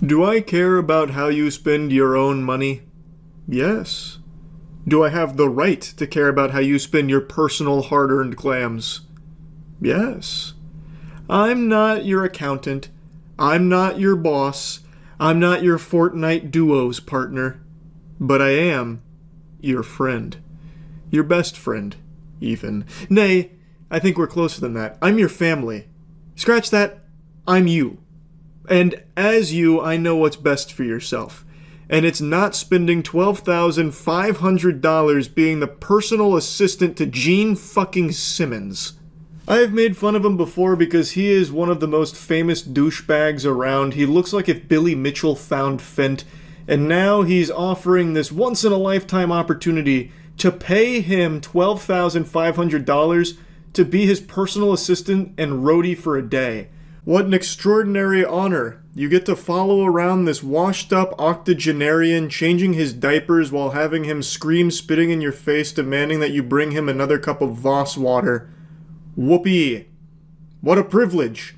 Do I care about how you spend your own money? Yes. Do I have the right to care about how you spend your personal hard-earned clams? Yes. I'm not your accountant. I'm not your boss. I'm not your Fortnite duos partner. But I am your friend. Your best friend, even. Nay, I think we're closer than that. I'm your family. Scratch that. I'm you. And as you, I know what's best for yourself. And it's not spending $12,500 being the personal assistant to Gene fucking Simmons. I have made fun of him before because he is one of the most famous douchebags around. He looks like if Billy Mitchell found Fent. And now he's offering this once-in-a-lifetime opportunity to pay him $12,500 to be his personal assistant and roadie for a day. What an extraordinary honor. You get to follow around this washed-up octogenarian, changing his diapers while having him scream, spitting in your face, demanding that you bring him another cup of Voss water. Whoopee. What a privilege.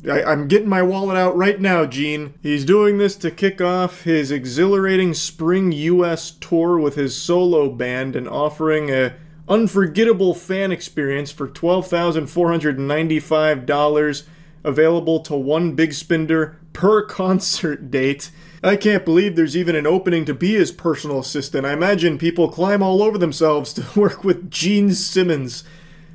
I'm getting my wallet out right now, Gene. He's doing this to kick off his exhilarating spring US tour with his solo band and offering a unforgettable fan experience for $12,495, available to one big spender per concert date. I can't believe there's even an opening to be his personal assistant. I imagine people climb all over themselves to work with Gene Simmons.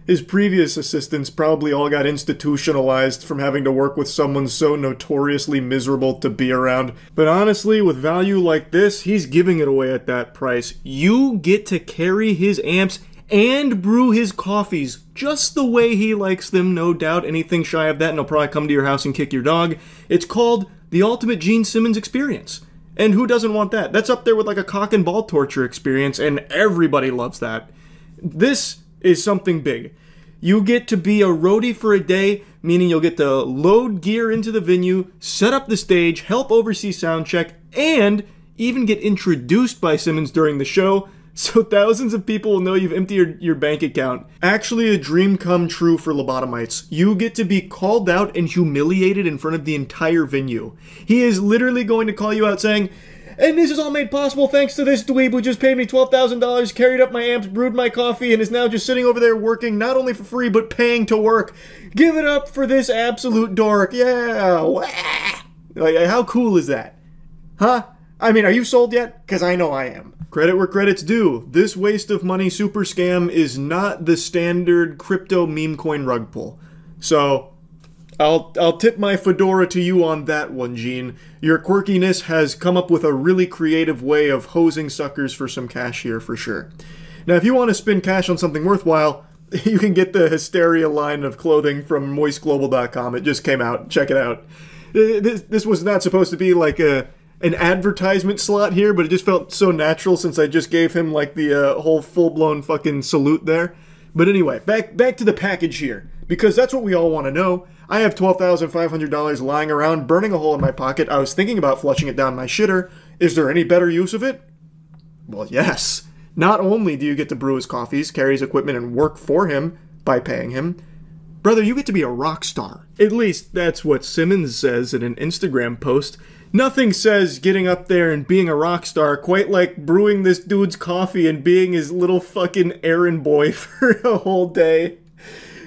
His previous assistants probably all got institutionalized from having to work with someone so notoriously miserable to be around. But honestly, with value like this, he's giving it away at that price. You get to carry his amps and brew his coffees just the way he likes them, no doubt. Anything shy of that and he'll probably come to your house and kick your dog. It's called the ultimate Gene Simmons experience. And who doesn't want that? That's up there with like a cock and ball torture experience, and everybody loves that. This is something big. You get to be a roadie for a day, meaning you'll get to load gear into the venue, set up the stage, help oversee sound check, and even get introduced by Simmons during the show, so thousands of people will know you've emptied your bank account. Actually a dream come true for lobotomites. You get to be called out and humiliated in front of the entire venue. He is literally going to call you out saying, "And this is all made possible thanks to this dweeb who just paid me $12,000, carried up my amps, brewed my coffee, and is now just sitting over there working not only for free, but paying to work. Give it up for this absolute dork. Yeah. Wah." Like, how cool is that? Huh? I mean, are you sold yet? Because I know I am. Credit where credit's due. This waste of money super scam is not the standard crypto meme coin rug pull. So I'll tip my fedora to you on that one, Gene. Your quirkiness has come up with a really creative way of hosing suckers for some cash here for sure. Now, if you want to spend cash on something worthwhile, you can get the Hysteria line of clothing from moistglobal.com. It just came out. Check it out. This was not supposed to be like an advertisement slot here, but it just felt so natural since I just gave him like the whole full-blown fucking salute there. But anyway, back to the package here, because that's what we all want to know. I have $12,500 lying around, burning a hole in my pocket. I was thinking about flushing it down my shitter. Is there any better use of it? Well, yes. Not only do you get to brew his coffees, carry his equipment, and work for him by paying him, brother, you get to be a rock star. At least that's what Simmons says in an Instagram post. Nothing says getting up there and being a rock star quite like brewing this dude's coffee and being his little fucking errand boy for a whole day.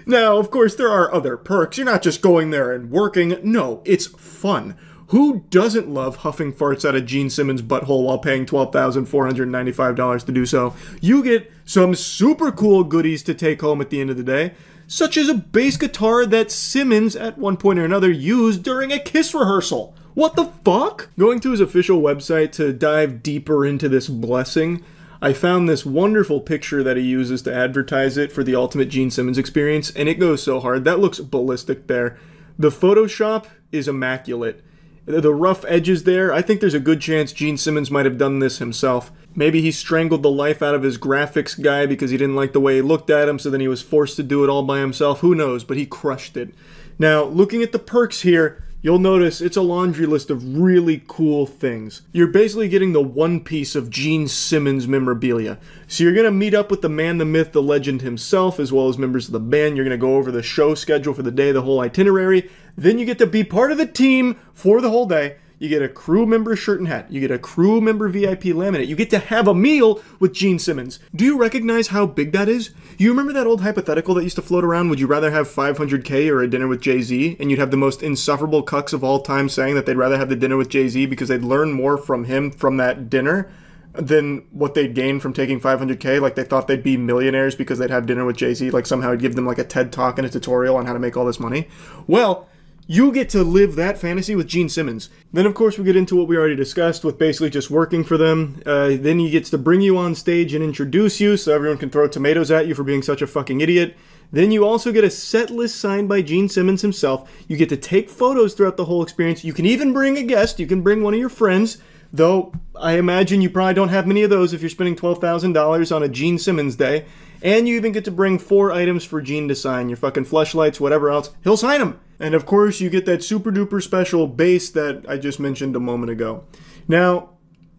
Now, of course, there are other perks. You're not just going there and working. No, it's fun. Who doesn't love huffing farts out of Gene Simmons' butthole while paying $12,495 to do so? You get some super cool goodies to take home at the end of the day, such as a bass guitar that Simmons, at one point or another, used during a Kiss rehearsal. What the fuck? Going to his official website to dive deeper into this blessing, I found this wonderful picture that he uses to advertise it for the ultimate Gene Simmons experience, and it goes so hard. That looks ballistic there. The Photoshop is immaculate. The rough edges there, I think there's a good chance Gene Simmons might have done this himself. Maybe he strangled the life out of his graphics guy because he didn't like the way he looked at him, so then he was forced to do it all by himself. Who knows, but he crushed it. Now, looking at the perks here, you'll notice it's a laundry list of really cool things. You're basically getting the one piece of Gene Simmons memorabilia. So you're going to meet up with the man, the myth, the legend himself, as well as members of the band. You're going to go over the show schedule for the day, the whole itinerary. Then you get to be part of the team for the whole day. You get a crew member shirt and hat. You get a crew member VIP laminate. You get to have a meal with Gene Simmons. Do you recognize how big that is? You remember that old hypothetical that used to float around? Would you rather have 500K or a dinner with Jay-Z? And you'd have the most insufferable cucks of all time saying that they'd rather have the dinner with Jay-Z because they'd learn more from him from that dinner than what they'd gain from taking 500K. Like, they thought they'd be millionaires because they'd have dinner with Jay-Z. Like, somehow it'd give them, like, a TED Talk and a tutorial on how to make all this money. Well, you get to live that fantasy with Gene Simmons. Then, of course, we get into what we already discussed with basically just working for them. Then he gets to bring you on stage and introduce you so everyone can throw tomatoes at you for being such a fucking idiot. Then you also get a set list signed by Gene Simmons himself. You get to take photos throughout the whole experience. You can even bring a guest. You can bring one of your friends. Though, I imagine you probably don't have many of those if you're spending $12,000 on a Gene Simmons day. And you even get to bring 4 items for Gene to sign. Your fucking fleshlights, whatever else. He'll sign them. And of course, you get that super duper special bass that I just mentioned a moment ago. Now,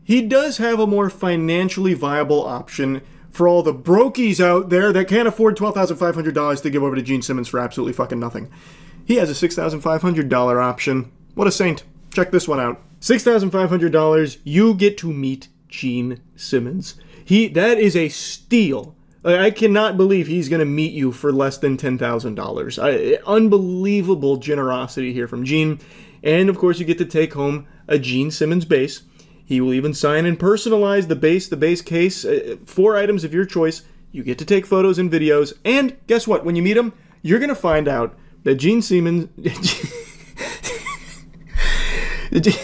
he does have a more financially viable option for all the brokies out there that can't afford $12,500 to give over to Gene Simmons for absolutely fucking nothing. He has a $6,500 option. What a saint. Check this one out. $6,500, you get to meet Gene Simmons. That is a steal. I cannot believe he's going to meet you for less than $10,000. Unbelievable generosity here from Gene. And of course, you get to take home a Gene Simmons bass. He will even sign and personalize the bass case, 4 items of your choice. You get to take photos and videos. And guess what? When you meet him, you're going to find out that Gene Simmons...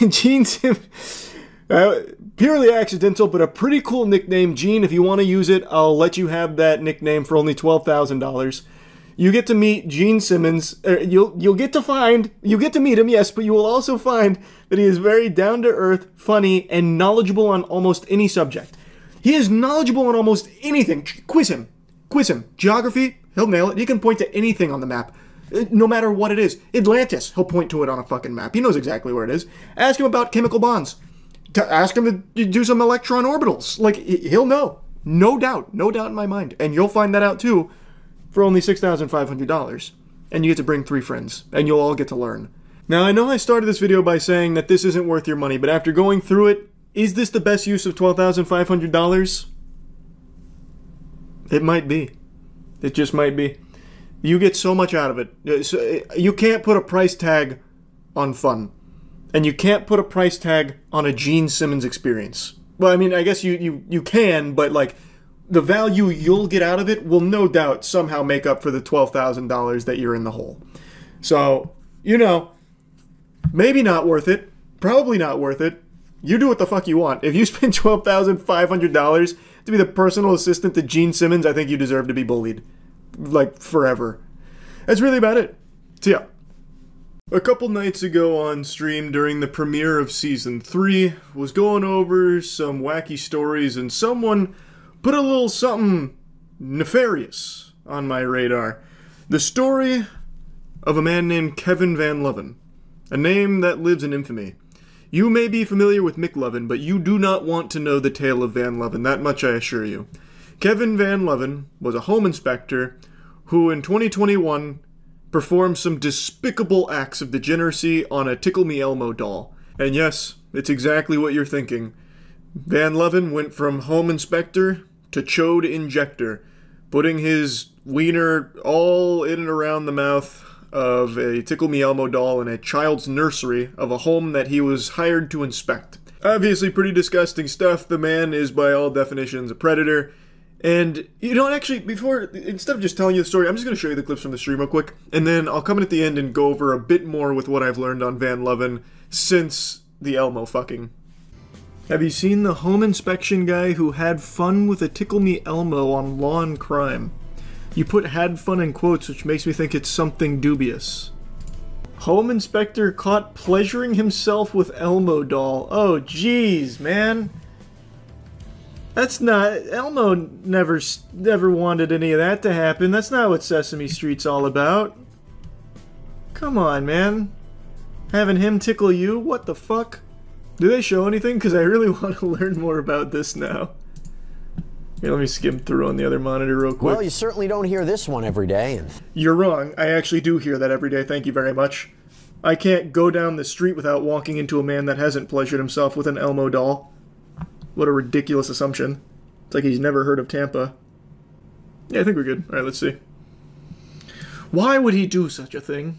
Gene Simmons, purely accidental, but a pretty cool nickname. Gene, if you want to use it, I'll let you have that nickname for only $12,000. You get to meet Gene Simmons. You'll get to meet him, yes, but you will also find that he is very down-to-earth, funny, and knowledgeable on almost any subject. He is knowledgeable on almost anything. Quiz him. Geography, he'll nail it. He can point to anything on the map. No matter what it is. Atlantis, he'll point to it on a fucking map. He knows exactly where it is. Ask him about chemical bonds. Ask him to do some electron orbitals. Like, he'll know. No doubt in my mind. And you'll find that out too for only $6,500. And you get to bring 3 friends. And you'll all get to learn. Now, I know I started this video by saying that this isn't worth your money, but after going through it, is this the best use of $12,500? It might be. It just might be. You get so much out of it. You can't put a price tag on fun. And you can't put a price tag on a Gene Simmons experience. Well, I mean, I guess you can, but like, the value you'll get out of it will no doubt somehow make up for the $12,000 that you're in the hole. So, you know, maybe not worth it. Probably not worth it. You do what the fuck you want. If you spend $12,500 to be the personal assistant to Gene Simmons, I think you deserve to be bullied. Like, forever. That's really about it. So yeah. A couple nights ago on stream during the premiere of Season 3, was going over some wacky stories and someone put a little something nefarious on my radar. The story of a man named Kevin Van Loven. A name that lives in infamy. You may be familiar with Mick Loven, but you do not want to know the tale of Van Loven, that much I assure you. Kevin Van Loven was a home inspector who in 2021 performed some despicable acts of degeneracy on a Tickle Me Elmo doll. And yes, it's exactly what you're thinking. Van Loven went from home inspector to chode injector, putting his wiener all in and around the mouth of a Tickle Me Elmo doll in a child's nursery of a home that he was hired to inspect. Obviously pretty disgusting stuff. The man is by all definitions a predator. And, you know, actually, instead of just telling you the story, I'm just going to show you the clips from the stream real quick, and then I'll come in at the end and go over a bit more with what I've learned on Van Loven since the Elmo fucking. Have you seen the home inspection guy who had fun with a Tickle Me Elmo on Law and Crime? You put "had fun" in quotes, which makes me think it's something dubious. Home inspector caught pleasuring himself with Elmo doll. Oh, jeez, man. That's not... Elmo never wanted any of that to happen. That's not what Sesame Street's all about. Come on, man. Having him tickle you? What the fuck? Do they show anything? Because I really want to learn more about this now. Here, let me skim through on the other monitor real quick. Well, you certainly don't hear this one every day. You're wrong. I actually do hear that every day. Thank you very much. I can't go down the street without walking into a man that hasn't pleasured himself with an Elmo doll. What a ridiculous assumption. It's like he's never heard of Tampa. Yeah, I think we're good. Alright, let's see. Why would he do such a thing?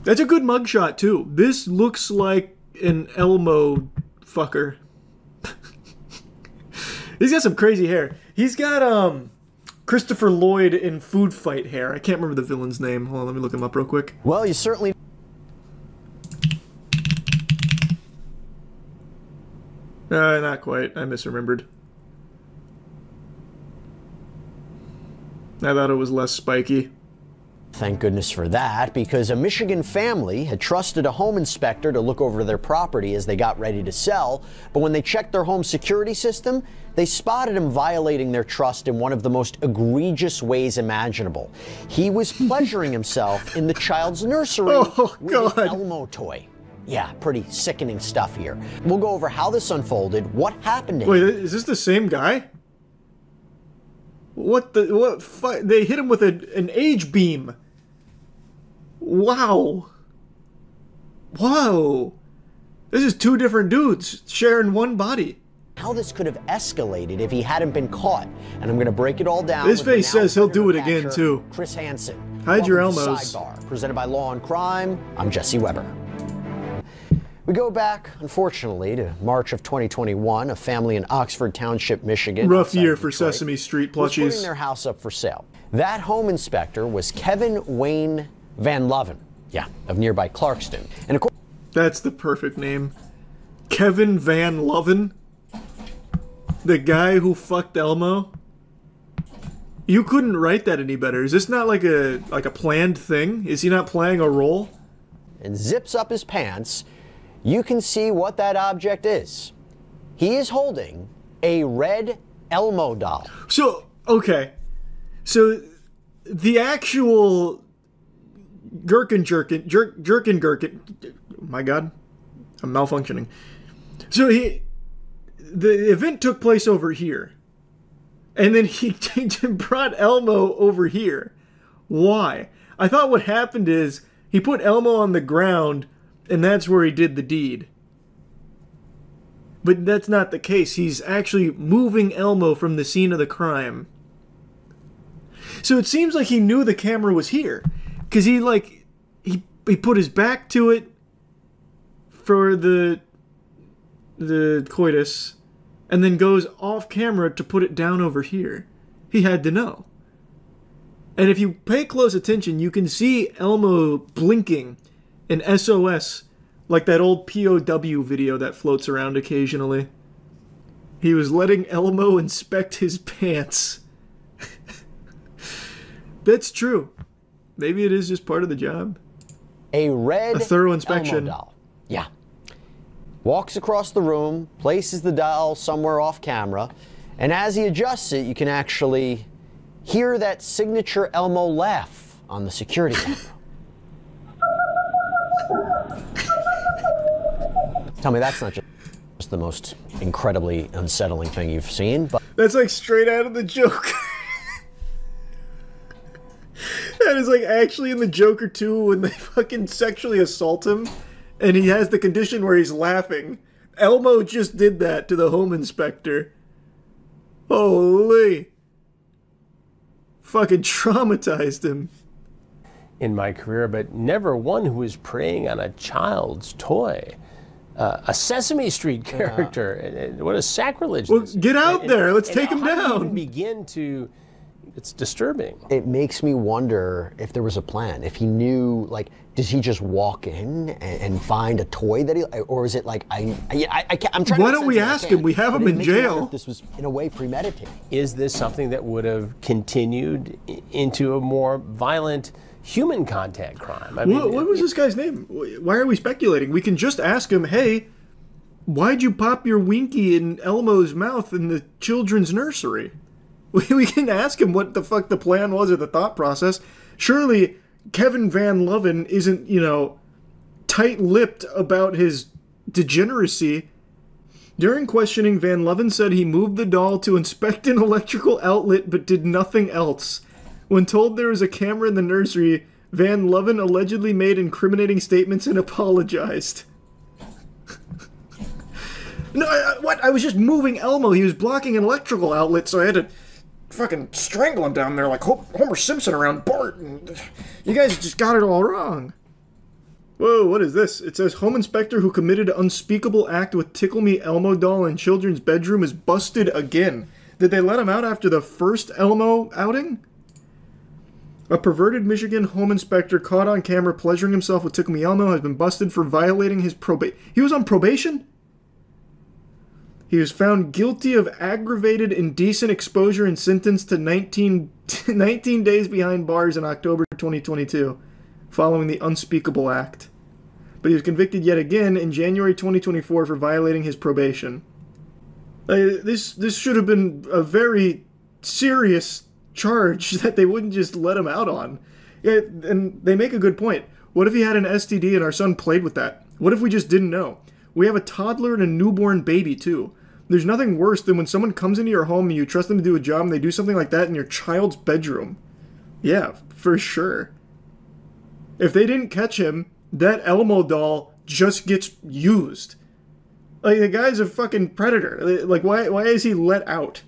That's a good mugshot, too. This looks like an Elmo fucker. He's got some crazy hair. He's got, Christopher Lloyd in Food Fight hair. I can't remember the villain's name. Hold on, let me look him up real quick. Well, you certainly... Not quite. I misremembered. I thought it was less spiky. Thank goodness for that, because a Michigan family had trusted a home inspector to look over their property as they got ready to sell, but when they checked their home security system, they spotted him violating their trust in one of the most egregious ways imaginable. He was pleasuring himself in the child's nursery with an Elmo toy. Yeah, pretty sickening stuff here. We'll go over how this unfolded, what happened to him. Wait, is this the same guy? What they hit him with an age beam. Wow. Whoa. This is two different dudes sharing one body. How this could have escalated if he hadn't been caught. And I'm going to break it all down. His face says he'll do it again, too. Chris Hansen. Hide your Elmos. Sidebar, presented by Law and Crime. I'm Jesse Weber. We go back, unfortunately, to March of 2021. A family in Oxford Township, Michigan. Rough year for Sesame Street plushies. Was putting their house up for sale. That home inspector was Kevin Wayne Van Loven, of nearby Clarkston. And of course, that's the perfect name. Kevin Van Loven? The guy who fucked Elmo? You couldn't write that any better. Is this not like a planned thing? Is he not playing a role? And zips up his pants. You can see what that object is. He is holding a red Elmo doll. So, okay. So, the actual Gherkin. My God. I'm malfunctioning. So, the event took place over here. And then he brought Elmo over here. Why? I thought what happened is he put Elmo on the ground, and that's where he did the deed. But that's not the case. He's actually moving Elmo from the scene of the crime. So it seems like he knew the camera was here. Because he put his back to it for the coitus, and then goes off camera to put it down over here. He had to know. And if you pay close attention, you can see Elmo blinking an SOS, like that old POW video that floats around occasionally. He was letting Elmo inspect his pants. That's true. Maybe it is just part of the job. A thorough inspection. Elmo doll. Yeah. Walks across the room, places the doll somewhere off camera, and as he adjusts it, you can actually hear that signature Elmo laugh on the security camera. Tell me that's not just the most incredibly unsettling thing you've seen, but... That's like straight out of the Joker. That is like actually in the Joker 2 when they fucking sexually assault him and he has the condition where he's laughing. Elmo just did that to the home inspector. Holy. Fucking traumatized him. In my career, but never one who was preying on a child's toy. A Sesame Street character. What a sacrilege. Well, get out there. Let's take him down. Begin to... It's disturbing. It makes me wonder if there was a plan. If he knew, like, does he just walk in and find a toy that he... Or is it like, I'm trying Why don't we ask him? We have him in jail. This was, in a way, premeditated. Is this something that would have continued into a more violent human contact crime? I mean, what was this guy's name? Why are we speculating? We can just ask him, hey, why'd you pop your Winky in Elmo's mouth in the children's nursery? We can ask him what the fuck the plan was or the thought process. Surely Kevin Van Loven isn't, you know, tight-lipped about his degeneracy. During questioning, Van Loven said he moved the doll to inspect an electrical outlet but did nothing else. When told there was a camera in the nursery, Van Leeuwen allegedly made incriminating statements and apologized. No, what? I was just moving Elmo. He was blocking an electrical outlet, so I had to fucking strangle him down there like Homer Simpson around Bart. And you guys just got it all wrong. Whoa, what is this? It says, home inspector who committed unspeakable act with Tickle Me Elmo doll in children's bedroom is busted again. Did they let him out after the first Elmo outing? A perverted Michigan home inspector caught on camera pleasuring himself with Tickle Me Elmo has been busted for violating his probation. He was on probation? He was found guilty of aggravated indecent exposure and sentenced to 19 days behind bars in October 2022, following the unspeakable act. But he was convicted yet again in January 2024 for violating his probation. This should have been a very serious charge that they wouldn't just let him out on. And they make a good point. What if he had an STD and our son played with that? What if we just didn't know? We have a toddler and a newborn baby too. There's nothing worse than when someone comes into your home and you trust them to do a job and they do something like that in your child's bedroom. Yeah, for sure. If they didn't catch him, that Elmo doll just gets used. Like, the guy's a fucking predator. Like, why is he let out?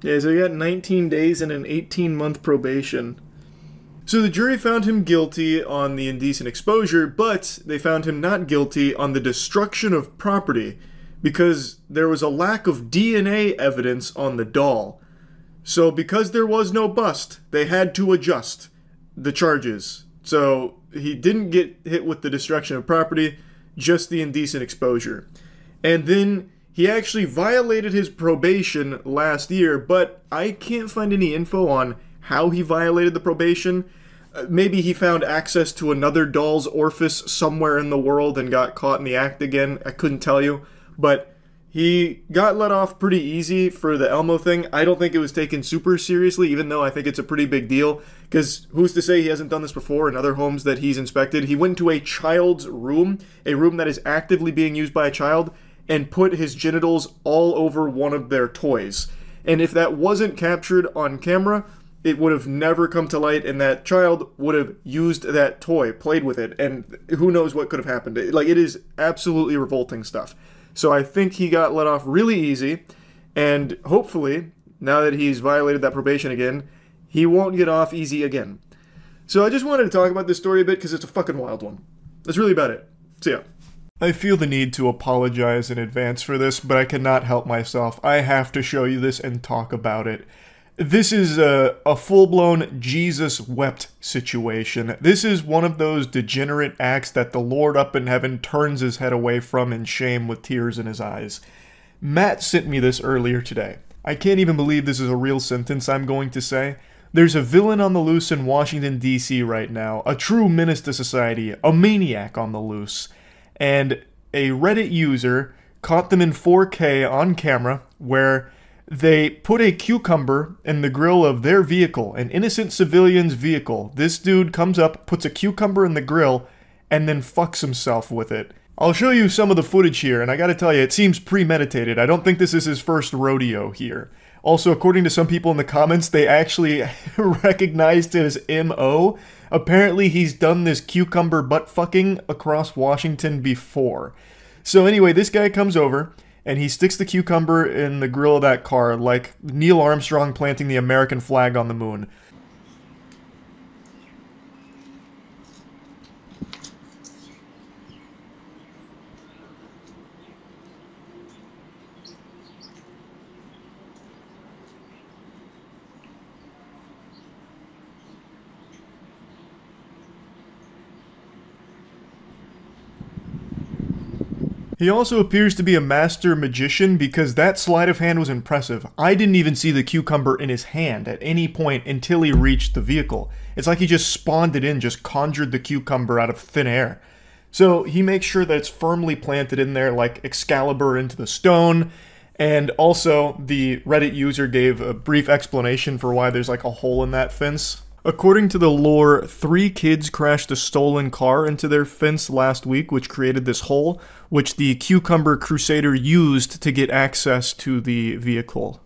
Yeah, so he got 19 days and an 18-month probation. So the jury found him guilty on the indecent exposure, but they found him not guilty on the destruction of property, because there was a lack of DNA evidence on the doll. So because there was no bust, they had to adjust the charges. So he didn't get hit with the destruction of property, just the indecent exposure. And then he actually violated his probation last year, but I can't find any info on how he violated the probation. Maybe he found access to another doll's orifice somewhere in the world and got caught in the act again. I couldn't tell you. But he got let off pretty easy for the Elmo thing. I don't think it was taken super seriously, even though I think it's a pretty big deal. Because who's to say he hasn't done this before in other homes that he's inspected? He went to a child's room, a room that is actively being used by a child, and put his genitals all over one of their toys. And if that wasn't captured on camera, it would have never come to light, and that child would have used that toy, played with it, and who knows what could have happened. Like, it is absolutely revolting stuff. So I think he got let off really easy, and hopefully, now that he's violated that probation again, he won't get off easy again. So I just wanted to talk about this story a bit because it's a fucking wild one. That's really about it. So yeah. I feel the need to apologize in advance for this, but I cannot help myself. I have to show you this and talk about it. This is a full-blown Jesus wept situation. This is one of those degenerate acts that the Lord up in heaven turns his head away from in shame with tears in his eyes. Matt sent me this earlier today. I can't even believe this is a real sentence I'm going to say. There's a villain on the loose in Washington, D.C. right now, a true menace to society, a maniac on the loose. And a Reddit user caught them in 4K on camera where they put a cucumber in the grill of their vehicle, an innocent civilian's vehicle. This dude comes up, puts a cucumber in the grill, and then fucks himself with it. I'll show you some of the footage here, and I gotta tell you, it seems premeditated. I don't think this is his first rodeo here. Also, according to some people in the comments, they actually recognized it as MO. Apparently, he's done this cucumber butt fucking across Washington before. So anyway, this guy comes over, and he sticks the cucumber in the grill of that car, like Neil Armstrong planting the American flag on the moon. He also appears to be a master magician because that sleight of hand was impressive. I didn't even see the cucumber in his hand at any point until he reached the vehicle. It's like he just spawned it in, just conjured the cucumber out of thin air. So he makes sure that it's firmly planted in there like Excalibur into the stone. And also, the Reddit user gave a brief explanation for why there's like a hole in that fence. According to the lore, 3 kids crashed a stolen car into their fence last week, which created this hole, which the Cucumber Crusader used to get access to the vehicle.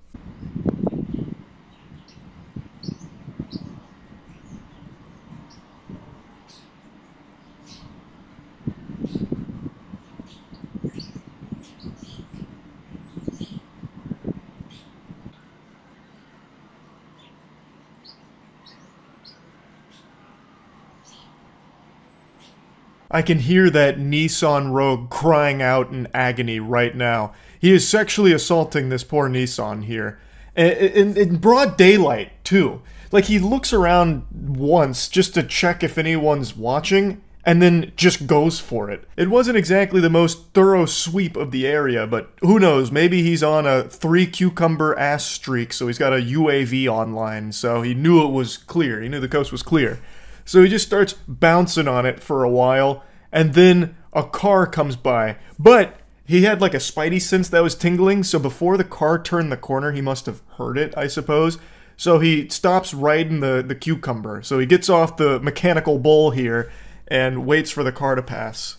I can hear that Nissan Rogue crying out in agony right now. He is sexually assaulting this poor Nissan here. In broad daylight, too. Like, he looks around once just to check if anyone's watching, and then just goes for it. It wasn't exactly the most thorough sweep of the area, but who knows, maybe he's on a 3 cucumber ass streak, so he's got a UAV online, so he knew it was clear. He knew the coast was clear. So he just starts bouncing on it for a while, and then a car comes by. But he had like a spidey sense that was tingling, so before the car turned the corner, he must have heard it, I suppose. So he stops riding the cucumber. So he gets off the mechanical bull here and waits for the car to pass.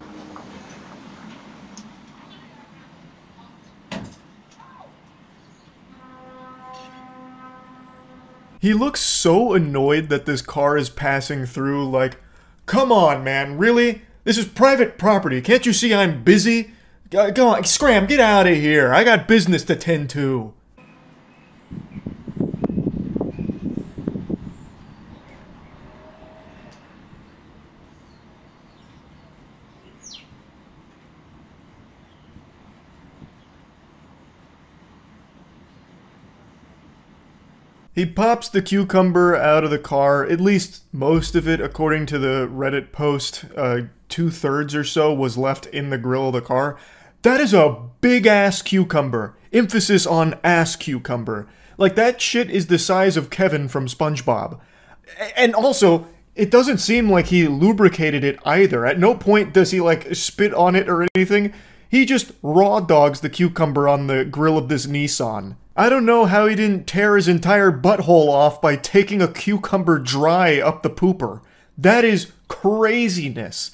He looks so annoyed that this car is passing through, like, come on, man, really? This is private property. Can't you see I'm busy? Go on, scram, get out of here. I got business to tend to. He pops the cucumber out of the car, at least most of it, according to the Reddit post. 2/3 or so was left in the grill of the car. That is a big-ass cucumber. Emphasis on ass cucumber. Like, that shit is the size of Kevin from SpongeBob. And also, it doesn't seem like he lubricated it either. At no point does he, like, spit on it or anything. He just raw dogs the cucumber on the grill of this Nissan. I don't know how he didn't tear his entire butthole off by taking a cucumber dry up the pooper. That is craziness.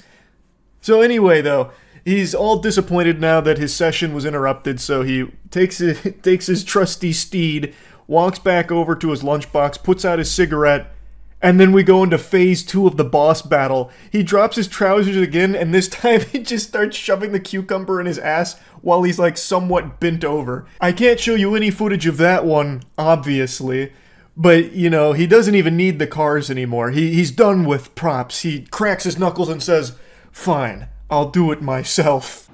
So anyway, though, he's all disappointed now that his session was interrupted, so he takes his trusty steed, walks back over to his lunchbox, puts out his cigarette, and then we go into phase 2 of the boss battle. He drops his trousers again, and this time he just starts shoving the cucumber in his ass while he's, like, somewhat bent over. I can't show you any footage of that one, obviously, but, you know, he doesn't even need the cars anymore. He's done with props. He cracks his knuckles and says, "Fine, I'll do it myself."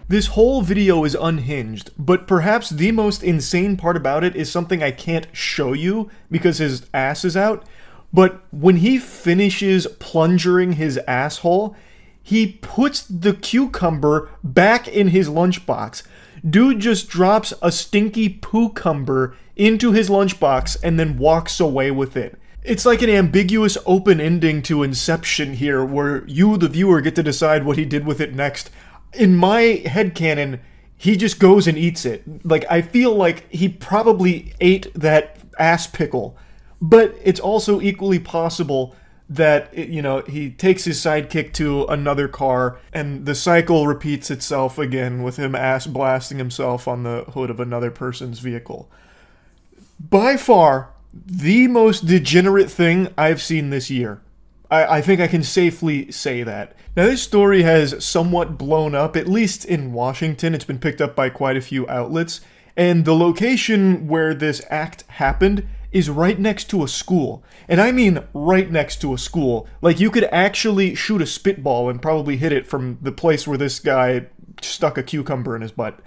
This whole video is unhinged, but perhaps the most insane part about it is something I can't show you because his ass is out. But when he finishes plungering his asshole, he puts the cucumber back in his lunchbox. Dude just drops a stinky poo-cumber into his lunchbox and then walks away with it. It's like an ambiguous open ending to Inception here, where you, the viewer, get to decide what he did with it next. In my headcanon, he just goes and eats it. Like, I feel like he probably ate that ass pickle. But it's also equally possible that, you know, he takes his sidekick to another car, and the cycle repeats itself again with him ass blasting himself on the hood of another person's vehicle. By far, the most degenerate thing I've seen this year. I think I can safely say that. Now, this story has somewhat blown up, at least in Washington. It's been picked up by quite a few outlets. And the location where this act happened is right next to a school. And I mean right next to a school. Like, you could actually shoot a spitball and probably hit it from the place where this guy stuck a cucumber in his butt.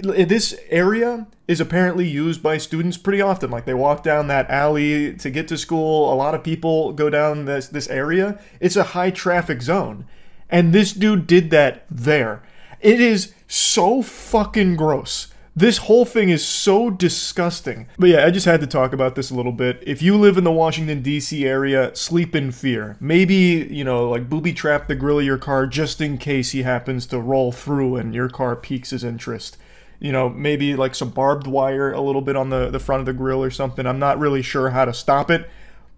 This area is apparently used by students pretty often. Like, they walk down that alley to get to school. A lot of people go down this area. It's a high traffic zone. And this dude did that there. It is so fucking gross. This whole thing is so disgusting. But yeah, I just had to talk about this a little bit. If you live in the Washington, D.C. area, sleep in fear. Maybe, you know, like, booby trap the grill of your car just in case he happens to roll through and your car piques his interest. You know, maybe like some barbed wire a little bit on the front of the grill or something. I'm not really sure how to stop it,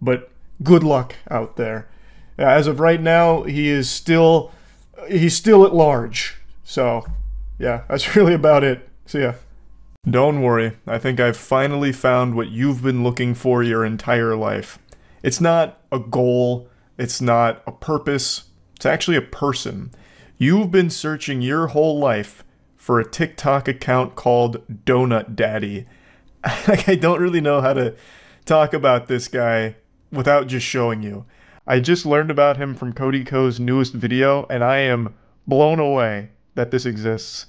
but good luck out there. As of right now, he's still at large. So, yeah, that's really about it. See ya. Don't worry, I think I've finally found what you've been looking for your entire life. It's not a goal, it's not a purpose, it's actually a person. You've been searching your whole life for a TikTok account called Donut Daddy. Like, I don't really know how to talk about this guy without just showing you. I just learned about him from Cody Ko's newest video, and I am blown away that this exists.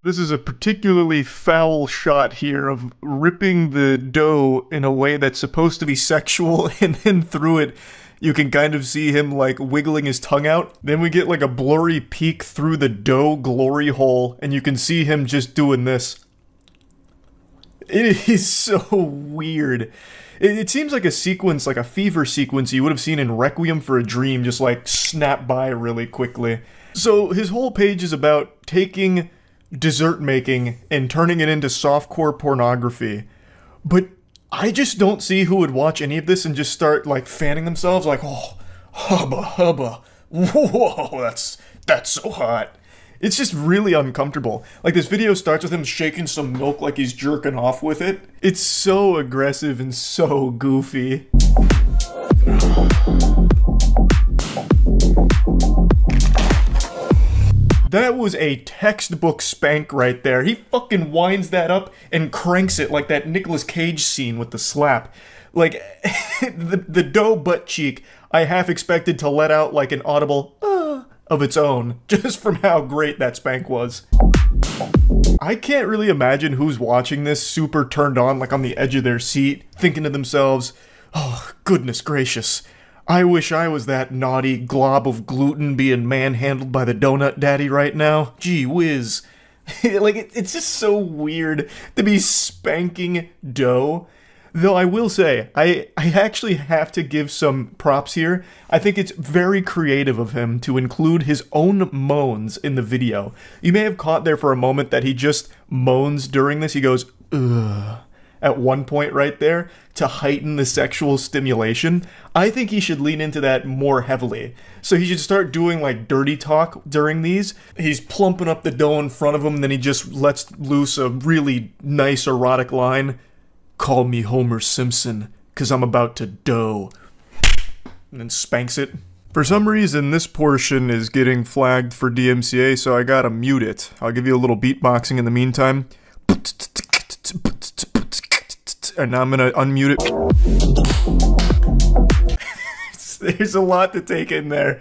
This is a particularly foul shot here of ripping the dough in a way that's supposed to be sexual, and then through it, you can kind of see him, like, wiggling his tongue out. Then we get, like, a blurry peek through the dough glory hole, and you can see him just doing this. It is so weird. It seems like a sequence, like a fever sequence you would have seen in Requiem for a Dream, just, like, snap by really quickly. So his whole page is about taking dessert making and turning it into softcore pornography. But I just don't see who would watch any of this and just start, like, fanning themselves, like, oh, hubba hubba, whoa, that's so hot. It's just really uncomfortable. Like, this video starts with him shaking some milk like he's jerking off with it. It's so aggressive and so goofy. That was a textbook spank right there. He fucking winds that up and cranks it like that Nicolas Cage scene with the slap. Like, the dough butt cheek, I half expected to let out like an audible of its own, just from how great that spank was. I can't really imagine who's watching this super turned on, like on the edge of their seat, thinking to themselves, oh, goodness gracious. I wish I was that naughty glob of gluten being manhandled by the donut daddy right now. Gee whiz. Like, it's just so weird to be spanking dough. Though I will say, I actually have to give some props here. I think it's very creative of him to include his own moans in the video. You may have caught there for a moment that he just moans during this. He goes, ugh, at one point right there to heighten the sexual stimulation. I think he should lean into that more heavily. So he should start doing like dirty talk during these. He's plumping up the dough in front of him, and then he just lets loose a really nice erotic line. Call me Homer Simpson, 'cause I'm about to dough. And then spanks it. For some reason, this portion is getting flagged for DMCA, so I gotta mute it. I'll give you a little beatboxing in the meantime. And now I'm gonna unmute it. There's a lot to take in there.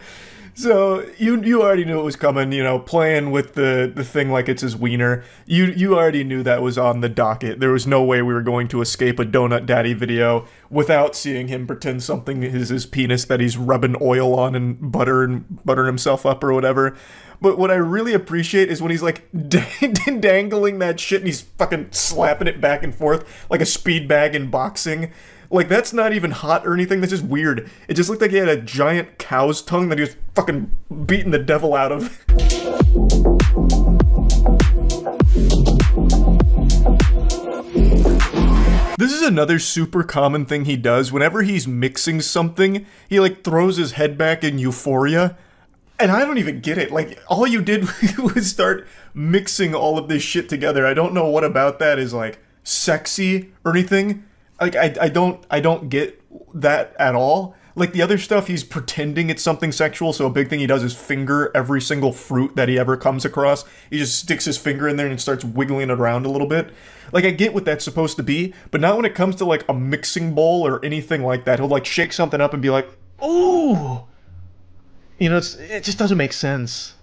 So, you already knew it was coming, you know, playing with the thing like it's his wiener. You already knew that was on the docket. There was no way we were going to escape a Donut Daddy video without seeing him pretend something is his penis that he's rubbing oil on and buttering himself up or whatever. But what I really appreciate is when he's like dangling that shit and he's fucking slapping it back and forth like a speed bag in boxing. Like, that's not even hot or anything, that's just weird. It just looked like he had a giant cow's tongue that he was fucking beating the devil out of. This is another super common thing he does. Whenever he's mixing something, he like throws his head back in euphoria. And I don't even get it. Like, all you did was start mixing all of this shit together. I don't know what about that is like sexy or anything. Like, I don't get that at all. Like, the other stuff, he's pretending it's something sexual, so a big thing he does is finger every single fruit that he ever comes across. He just sticks his finger in there and starts wiggling it around a little bit. Like, I get what that's supposed to be, but not when it comes to, like, a mixing bowl or anything like that. He'll, like, shake something up and be like, ooh! You know, it just doesn't make sense.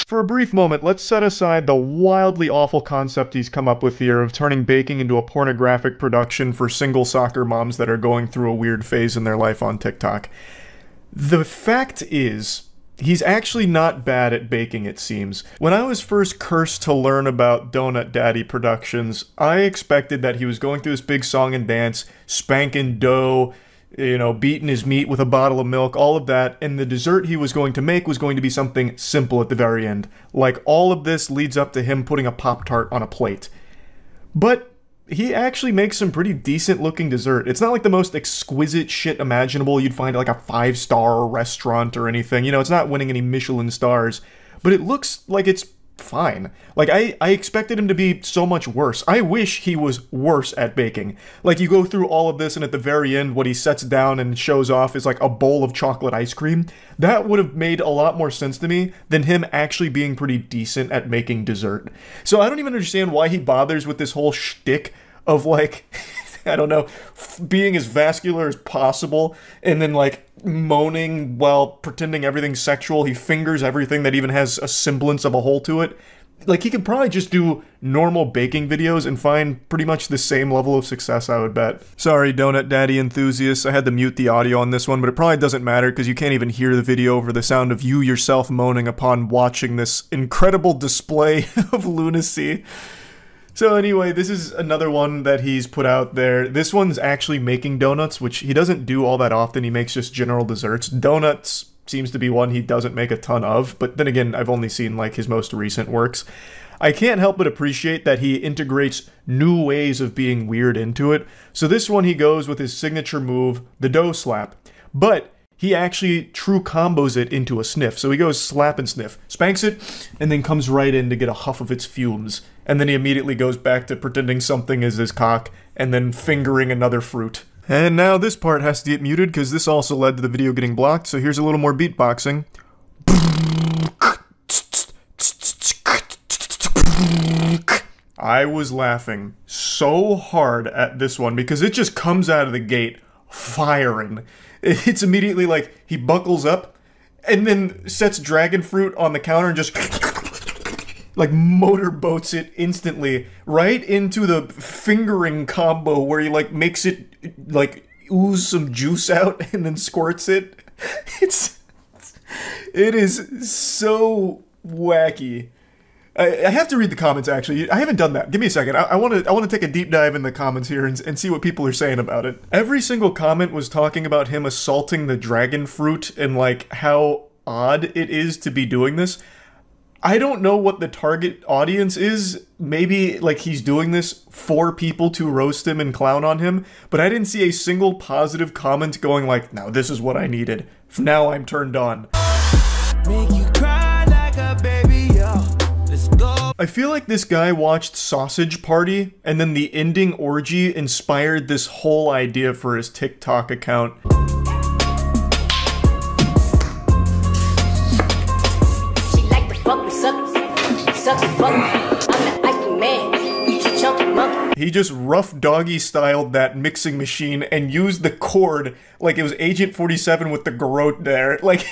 For a brief moment, let's set aside the wildly awful concept he's come up with here of turning baking into a pornographic production for single soccer moms that are going through a weird phase in their life on TikTok. The fact is, he's actually not bad at baking, it seems. When I was first cursed to learn about Donut Daddy Productions, I expected that he was going through this big song and dance, spanking dough, you know, beating his meat with a bottle of milk, all of that, and the dessert he was going to make was going to be something simple at the very end. Like, all of this leads up to him putting a Pop-Tart on a plate. But he actually makes some pretty decent looking dessert. It's not like the most exquisite shit imaginable you'd find at like a 5-star restaurant or anything. You know, it's not winning any Michelin stars, but it looks like it's fine. Like, I expected him to be so much worse. I wish he was worse at baking. Like, you go through all of this, and at the very end, what he sets down and shows off is like a bowl of chocolate ice cream. That would have made a lot more sense to me than him actually being pretty decent at making dessert. So I don't even understand why he bothers with this whole shtick of like, I don't know, being as vascular as possible, and then like moaning while pretending everything's sexual. He fingers everything that even has a semblance of a hole to it. Like, he could probably just do normal baking videos and find pretty much the same level of success, I would bet. Sorry, Donut Daddy enthusiasts, I had to mute the audio on this one, but it probably doesn't matter because you can't even hear the video over the sound of you yourself moaning upon watching this incredible display of lunacy. So anyway, this is another one that he's put out there. This one's actually making donuts, which he doesn't do all that often. He makes just general desserts. Donuts seems to be one he doesn't make a ton of, but then again, I've only seen like his most recent works. I can't help but appreciate that he integrates new ways of being weird into it. So this one he goes with his signature move, the dough slap. But he actually true combos it into a sniff. So he goes slap and sniff, spanks it, and then comes right in to get a huff of its fumes. And then he immediately goes back to pretending something is his cock, and then fingering another fruit. And now this part has to get muted, because this also led to the video getting blocked, so here's a little more beatboxing. I was laughing so hard at this one, because it just comes out of the gate firing. It's immediately like, he buckles up, and then sets dragon fruit on the counter and just like motorboats it instantly right into the fingering combo where he like makes it like ooze some juice out and then squirts it. It is so wacky. I have to read the comments, actually. I haven't done that. Give me a second. I want to take a deep dive in the comments here and see what people are saying about it. Every single comment was talking about him assaulting the dragon fruit and like how odd it is to be doing this. I don't know what the target audience is. Maybe, like, he's doing this for people to roast him and clown on him, but I didn't see a single positive comment going like, now this is what I needed. Now I'm turned on. Make you cry like a baby, yo. Let's go. I feel like this guy watched Sausage Party, and then the ending orgy inspired this whole idea for his TikTok account. He just rough doggy styled that mixing machine and used the cord like it was Agent 47 with the garrote there. Like,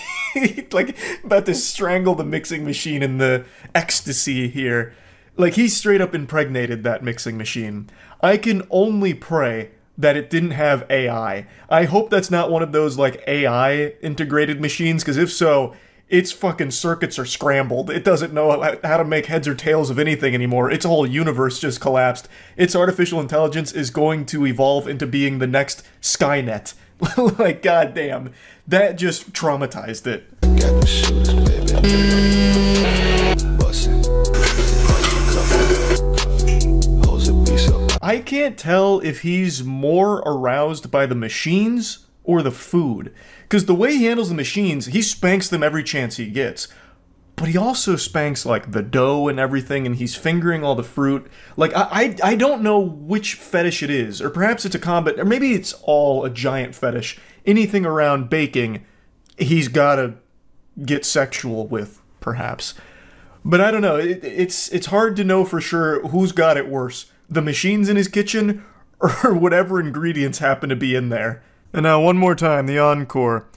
like about to strangle the mixing machine in the ecstasy here. Like, he straight up impregnated that mixing machine. I can only pray that it didn't have AI. I hope that's not one of those like AI integrated machines, because if so, its fucking circuits are scrambled. It doesn't know how to make heads or tails of anything anymore. Its whole universe just collapsed. Its artificial intelligence is going to evolve into being the next Skynet. Like, goddamn. That just traumatized it. Got the shooters, baby. I can't tell if he's more aroused by the machines or the food. Because the way he handles the machines, he spanks them every chance he gets. But he also spanks, like, the dough and everything, and he's fingering all the fruit. Like, I don't know which fetish it is. Or perhaps it's a combat, or maybe it's all a giant fetish. Anything around baking, he's gotta get sexual with, perhaps. But I don't know, it's hard to know for sure who's got it worse. The machines in his kitchen, or whatever ingredients happen to be in there. And now one more time, the encore.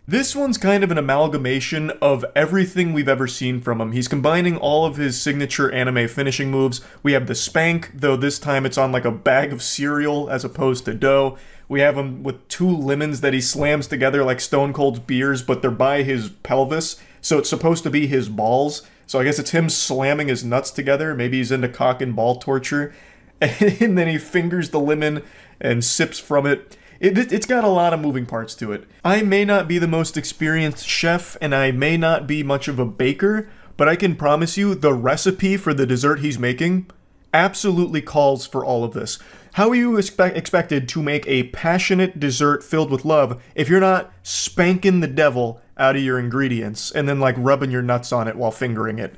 This one's kind of an amalgamation of everything we've ever seen from him. He's combining all of his signature anime finishing moves. We have the spank, though this time it's on like a bag of cereal as opposed to dough. We have him with 2 lemons that he slams together like Stone Cold's beers, but they're by his pelvis, so it's supposed to be his balls. So I guess it's him slamming his nuts together. Maybe he's into cock and ball torture. And then he fingers the lemon and sips from it. It's got a lot of moving parts to it. I may not be the most experienced chef, and I may not be much of a baker, but I can promise you the recipe for the dessert he's making absolutely calls for all of this. How are you expected to make a passionate dessert filled with love if you're not spanking the devil out of your ingredients and then like rubbing your nuts on it while fingering it?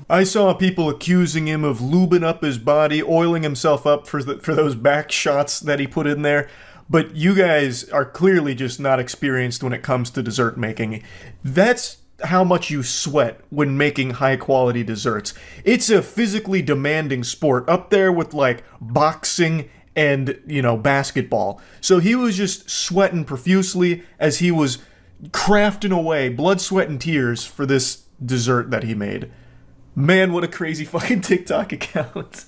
I saw people accusing him of lubing up his body, oiling himself up for those back shots that he put in there. But you guys are clearly just not experienced when it comes to dessert making. That's how much you sweat when making high-quality desserts. It's a physically demanding sport, up there with, like, boxing and, you know, basketball. So he was just sweating profusely as he was crafting away, blood, sweat, and tears for this dessert that he made. Man, what a crazy fucking TikTok account.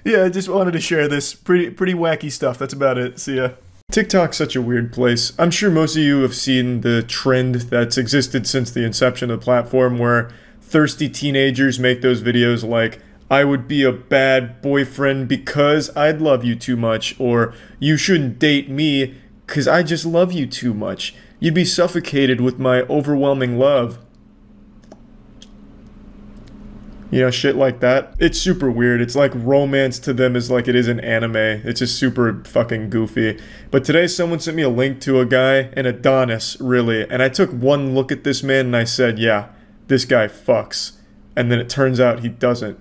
Yeah, I just wanted to share this. Pretty wacky stuff. That's about it. See ya. TikTok's such a weird place. I'm sure most of you have seen the trend that's existed since the inception of the platform where thirsty teenagers make those videos like, I would be a bad boyfriend because I'd love you too much, or you shouldn't date me because I just love you too much. You'd be suffocated with my overwhelming love. You know, shit like that. It's super weird. It's like romance to them is like it is in anime. It's just super fucking goofy. But today someone sent me a link to a guy, an Adonis, really. And I took one look at this man and I said, yeah, this guy fucks. And then it turns out he doesn't.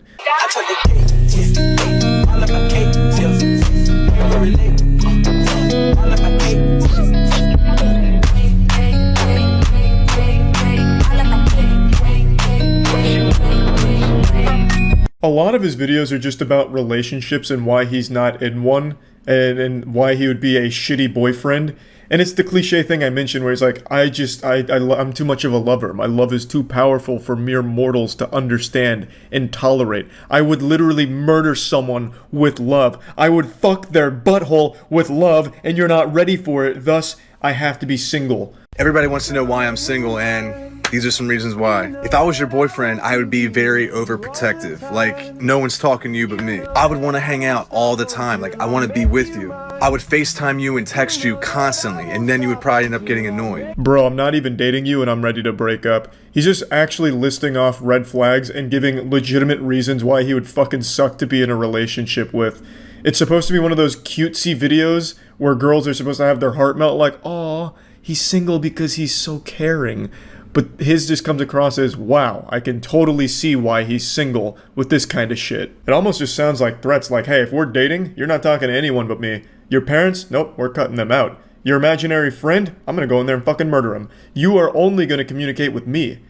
A lot of his videos are just about relationships and why he's not in one, and why he would be a shitty boyfriend. And it's the cliche thing I mentioned where he's like, I'm too much of a lover. My love is too powerful for mere mortals to understand and tolerate. I would literally murder someone with love. I would fuck their butthole with love, and you're not ready for it. Thus, I have to be single. Everybody wants to know why I'm single, and these are some reasons why. If I was your boyfriend, I would be very overprotective. Like, no one's talking to you but me. I would want to hang out all the time. Like, I want to be with you. I would FaceTime you and text you constantly, and then you would probably end up getting annoyed. Bro, I'm not even dating you and I'm ready to break up. He's just actually listing off red flags and giving legitimate reasons why he would fucking suck to be in a relationship with. It's supposed to be one of those cutesy videos where girls are supposed to have their heart melt like, aw, he's single because he's so caring. But his just comes across as, wow, I can totally see why he's single with this kind of shit. It almost just sounds like threats like, hey, if we're dating, you're not talking to anyone but me. Your parents? Nope, we're cutting them out. Your imaginary friend? I'm gonna go in there and fucking murder him. You are only gonna communicate with me.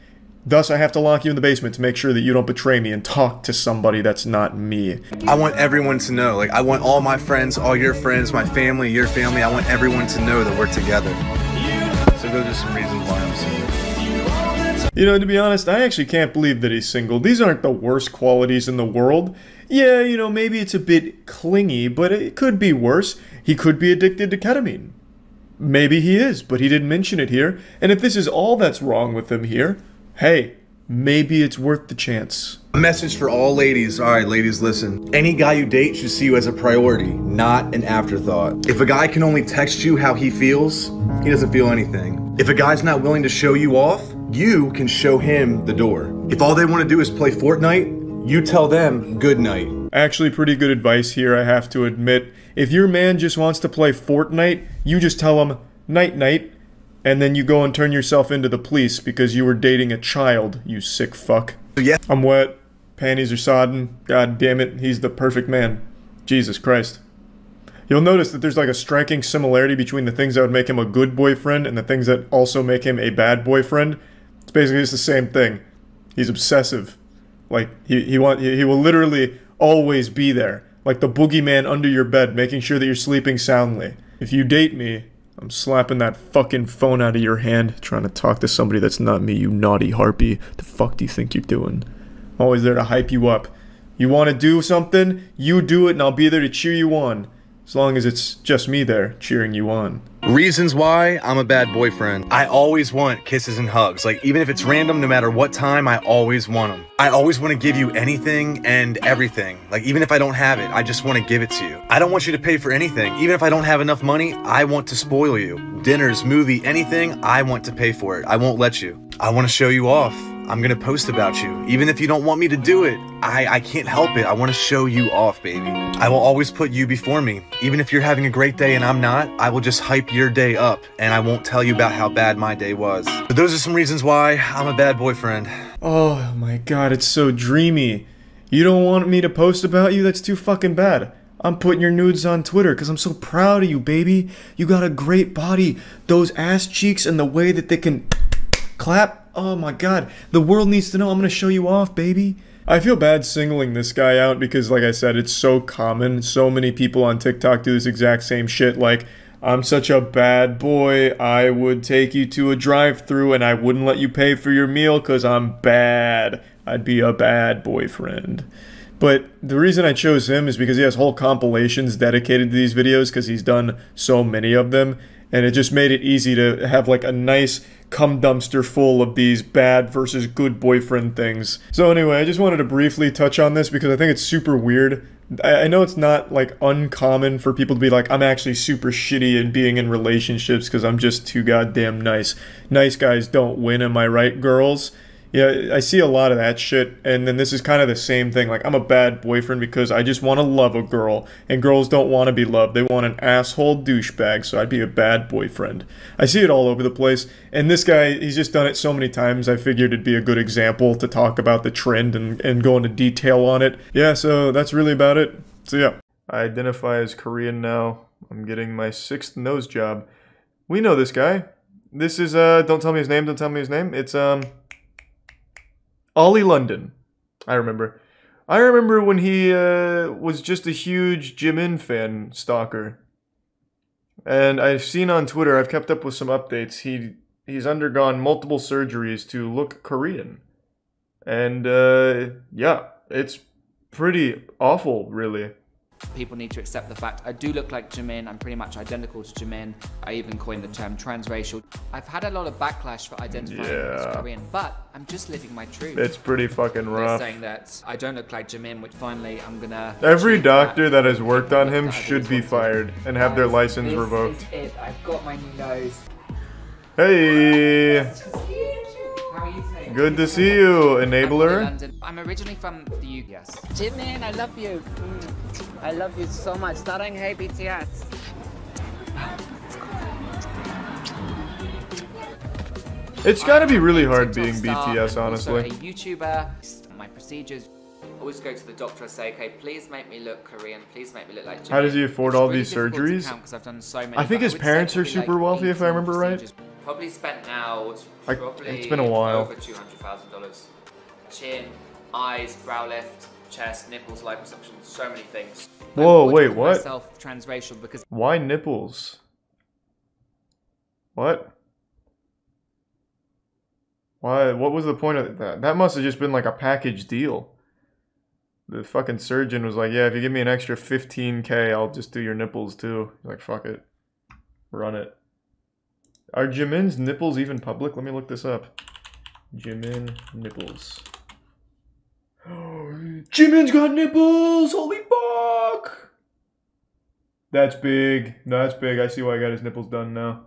Thus, I have to lock you in the basement to make sure that you don't betray me and talk to somebody that's not me. I want everyone to know. Like, I want all my friends, all your friends, my family, your family. I want everyone to know that we're together. So those are some reasons why I'm single. You know, to be honest, I actually can't believe that he's single. These aren't the worst qualities in the world. Yeah, you know, maybe it's a bit clingy, but it could be worse. He could be addicted to ketamine. Maybe he is, but he didn't mention it here. And if this is all that's wrong with him here, hey, maybe it's worth the chance. A message for all ladies. All right, ladies, listen. Any guy you date should see you as a priority, not an afterthought. If a guy can only text you how he feels, he doesn't feel anything. If a guy's not willing to show you off, you can show him the door. If all they want to do is play Fortnite, you tell them good night. Actually, pretty good advice here, I have to admit. If your man just wants to play Fortnite, you just tell him night-night, and then you go and turn yourself into the police because you were dating a child, you sick fuck. Yeah. I'm wet, panties are sodden, god damn it, he's the perfect man. Jesus Christ. You'll notice that there's like a striking similarity between the things that would make him a good boyfriend and the things that also make him a bad boyfriend. It's basically just the same thing. He's obsessive. Like, he will literally always be there. Like the boogeyman under your bed, making sure that you're sleeping soundly. If you date me, I'm slapping that fucking phone out of your hand, trying to talk to somebody that's not me, you naughty harpy. The fuck do you think you're doing? I'm always there to hype you up. You want to do something? You do it and I'll be there to cheer you on. As long as it's just me there cheering you on. Reasons why I'm a bad boyfriend. I always want kisses and hugs. Like, even if it's random, no matter what time, I always want them. I always want to give you anything and everything. Like, even if I don't have it, I just want to give it to you. I don't want you to pay for anything. Even if I don't have enough money, I want to spoil you. Dinners, movie, anything, I want to pay for it. I won't let you. I want to show you off. I'm gonna post about you. Even if you don't want me to do it, I can't help it. I want to show you off, baby. I will always put you before me. Even if you're having a great day and I'm not, I will just hype your day up, and I won't tell you about how bad my day was. But those are some reasons why I'm a bad boyfriend. Oh my god, it's so dreamy. You don't want me to post about you? That's too fucking bad. I'm putting your nudes on Twitter because I'm so proud of you, baby. You got a great body. Those ass cheeks and the way that they can clap. Oh my god, the world needs to know. I'm gonna show you off, baby. I feel bad singling this guy out because, like I said, it's so common. So many people on TikTok do this exact same shit. Like, I'm such a bad boy. I would take you to a drive-thru and I wouldn't let you pay for your meal because I'm bad. I'd be a bad boyfriend. But the reason I chose him is because he has whole compilations dedicated to these videos because he's done so many of them. And it just made it easy to have like a nice cum dumpster full of these bad versus good boyfriend things. So anyway, I just wanted to briefly touch on this because I think it's super weird. I know it's not like uncommon for people to be like, I'm actually super shitty in being in relationships because I'm just too goddamn nice. Nice guys don't win, am I right, girls? Yeah, I see a lot of that shit, and then this is kind of the same thing. Like, I'm a bad boyfriend because I just want to love a girl, and girls don't want to be loved. They want an asshole douchebag, so I'd be a bad boyfriend. I see it all over the place, and this guy, he's just done it so many times, I figured it'd be a good example to talk about the trend and go into detail on it. Yeah, so that's really about it. So yeah, I identify as Korean now. I'm getting my 6th nose job. We know this guy. This is, don't tell me his name, don't tell me his name. It's, Ollie London. I remember. I remember when he was just a huge Jimin fan stalker. And I've seen on Twitter, I've kept up with some updates, he's undergone multiple surgeries to look Korean. And yeah, it's pretty awful, really. People need to accept the fact I do look like Jimin. I'm pretty much identical to Jimin. I even coined the term transracial. I've had a lot of backlash for identifying as Korean, but I'm just living my truth. It's pretty fucking rough. They're saying that I don't look like Jimin, which finally I'm gonna... Every doctor that has worked on him should be fired and have their license revoked. This is it. I've got my new nose. Hey! How are you today? Good to see you, enabler. I'm originally from the UK. Yes. Jimin, I love you. I love you so much. Starring Hey BTS. It's gotta be really hard being BTS, honestly. I'm also a YouTuber. My procedures. I always go to the doctor and say, okay, please make me look Korean. Please make me look like Jimin. How does he afford all these surgeries? I've done so many, I think his parents are super wealthy, if I remember right. Probably spent now, it's been a while. Over $200,000. Chin, eyes, brow lift, chest, nipples, liposuction, so many things. Whoa, wait, what? Myself transracial because why nipples? What? Why? What was the point of that? That must have just been like a package deal. The fucking surgeon was like, yeah, if you give me an extra 15K, I'll just do your nipples too. He's like, fuck it. Run it. Are Jimin's nipples even public? Let me look this up. Jimin nipples. Jimin's got nipples! Holy fuck! That's big. No, that's big. I see why I got his nipples done now.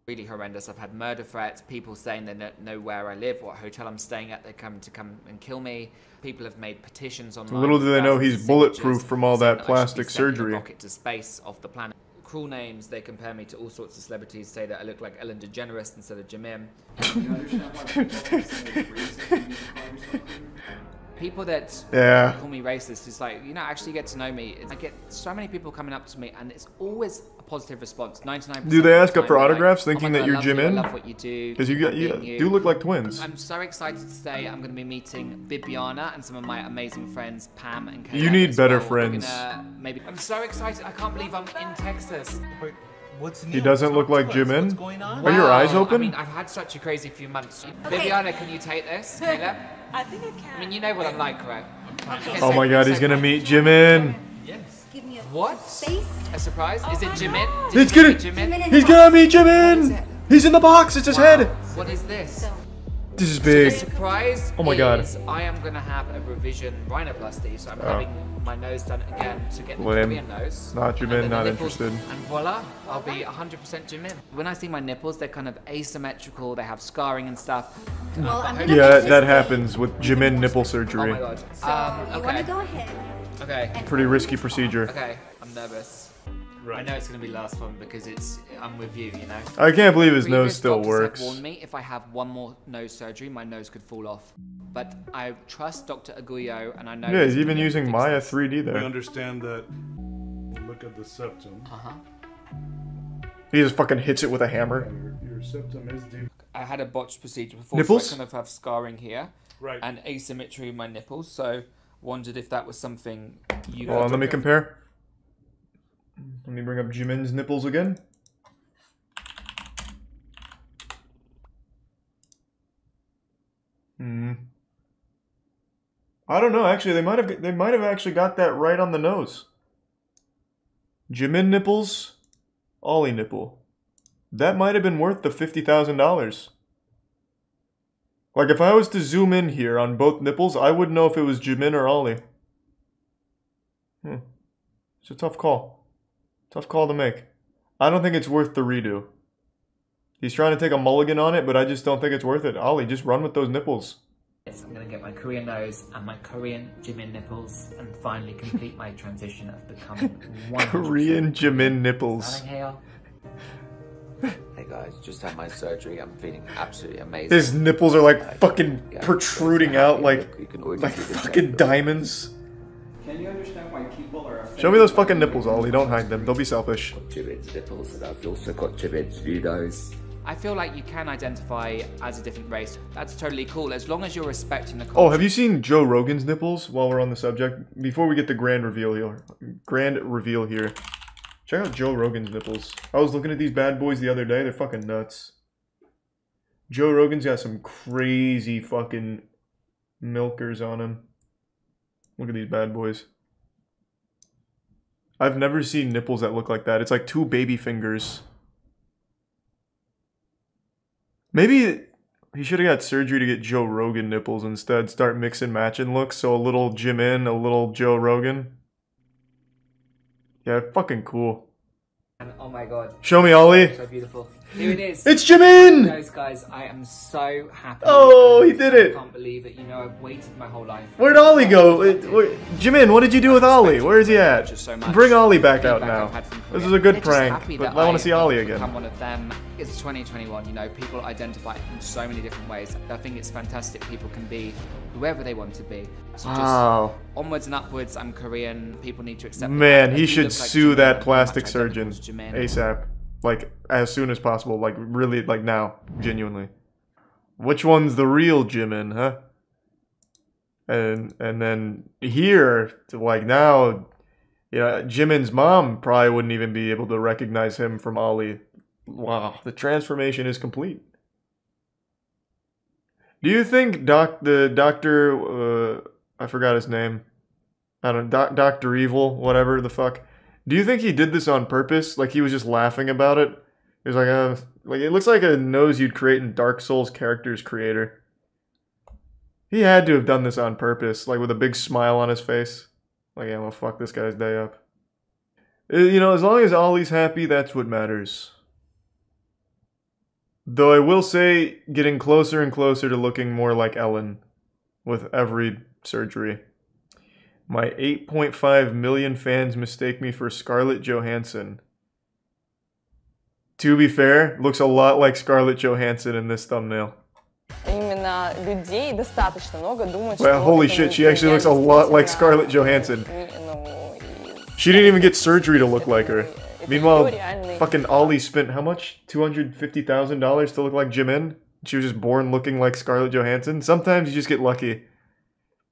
Really horrendous. I've had murder threats, people saying they don't know where I live, what hotel I'm staying at, they're coming to come and kill me. People have made petitions online. Little do they know he's bulletproof from all that plastic surgery. Rocket to space off the planet. Cruel names, they compare me to all sorts of celebrities, say that I look like Ellen DeGenerate instead of Jimin. People that call me racist is like, you know, actually get to know me. I get so many people coming up to me and it's always a positive response. 99%. Do they ask up for autographs thinking that you're Jimin? I love what you do. Because you do look like twins. I'm so excited today. I'm going to be meeting Bibiana and some of my amazing friends, Pam and Kayla. You need better friends. I'm so excited. I can't believe I'm in Texas. What's new? He doesn't look like Jimin. What's going on? Are your eyes open? I mean, I've had such a crazy few months. Okay. Bibiana, can you take this? Kayla? I think I can. I mean, you know what I'm like, right? Oh my god, he's gonna meet Jimin. Yes. Give me a What? Face? A surprise? Is it Jimin? He's gonna meet Jimin! He's in the box, it's his head! What is this? This is big. The surprise Oh my god. is I am gonna have a revision rhinoplasty, so I'm having my nose done again to get the Lame. Korean nose. Not Jimin, And then the not nipples, interested. And voila, I'll be 100% Jimin. When I see my nipples, they're kind of asymmetrical, they have scarring and stuff. Well, I'm gonna Yeah, make that this happens with Jimin nipple Oh surgery. my god. So you wanna go ahead? Okay. Pretty risky procedure. Okay, I'm nervous. I know it's gonna be last one because I'm with you, you know. I can't believe his nose Previous still doctors have works. warned me if I have one more nose surgery, my nose could fall off. But I trust Dr. Aguyo, and I know. Yeah, he's even gonna using fix Maya this. 3D We there. understand that. Look at the septum. He just fucking hits it with a hammer. Your septum is deep. I had a botched procedure before, Nipples? so I kind of have scarring here Right. and asymmetry in my nipples. So wondered if that was something you. Hold on, let me compare. Let me bring up Jimin's nipples again. I don't know. Actually, they might have actually got that right on the nose. Jimin nipples, Ollie nipple. That might have been worth the $50,000. Like if I was to zoom in here on both nipples, I wouldn't know if it was Jimin or Ollie. It's a tough call. Tough call to make. I don't think it's worth the redo. He's trying to take a mulligan on it, but I just don't think it's worth it. Ollie, just run with those nipples. I'm gonna get my Korean nose and my Korean Jimin nipples and finally complete my transition of becoming 100% Korean Jimin nipples. Hey guys, just had my surgery. I'm feeling absolutely amazing. His nipples are like fucking protruding out like you can already like see the fucking shape. diamonds. Can you understand why people are Show me those fucking nipples, Ollie. Don't hide them. Don't be selfish. Jimin's nipples, and I've also got Jimin's new nose. I feel like you can identify as a different race. That's totally cool, as long as you're respecting the culture. Oh, have you seen Joe Rogan's nipples while we're on the subject? Before we get the grand reveal here. Check out Joe Rogan's nipples. I was looking at these bad boys the other day. They're fucking nuts. Joe Rogan's got some crazy fucking milkers on him. Look at these bad boys. I've never seen nipples that look like that. It's like two baby fingers. Maybe he should have got surgery to get Joe Rogan nipples instead. Start mixing matching looks. So a little Jimin, a little Joe Rogan. Yeah, fucking cool. And oh my god. Show me, Ollie. So beautiful. Here it is. It's Jimin! Those guys, I am so happy. Oh, he did it. I can't believe it. You know, I've waited my whole life. Where'd Ollie go? Jimin, what did you do with Ollie? Where is he at? So much. Bring Ollie back out Feedback now. I've had from This Korea. is a good They're just prank, happy but that I want to see Ollie I've again. become one of them. It's 2021, you know, people identify in so many different ways. I think it's fantastic people can be whoever they want to be. So Wow. just onwards and upwards, I'm Korean, people need to accept Man, that. I he do should look like sue Jimin, that I'm plastic much identical surgeon to Jimin. ASAP. Like, as soon as possible. Like, really, like now. Genuinely. Which one's the real Jimin, huh? And then here, to like now, you know, Jimin's mom probably wouldn't even be able to recognize him from Ollie. Wow, the transformation is complete. Do you think the doctor, I forgot his name. I don't know, Dr. Evil, whatever the fuck. Do you think he did this on purpose? Like he was just laughing about it? He was like it looks like a nose you'd create in Dark Souls Characters Creator. He had to have done this on purpose, like with a big smile on his face. Like, yeah, I'm gonna fuck this guy's day up. You know, as long as Ollie's happy, that's what matters. Though I will say, getting closer and closer to looking more like Ellen with every surgery. My 8.5 million fans mistake me for Scarlett Johansson. To be fair, looks a lot like Scarlett Johansson in this thumbnail. Именно людей достаточно много думают, Well, holy shit, she actually looks a lot like Scarlett Johansson. She didn't even get surgery to look like her. Meanwhile, fucking Ollie spent how much? $250,000 to look like Jimin? She was just born looking like Scarlett Johansson? Sometimes you just get lucky.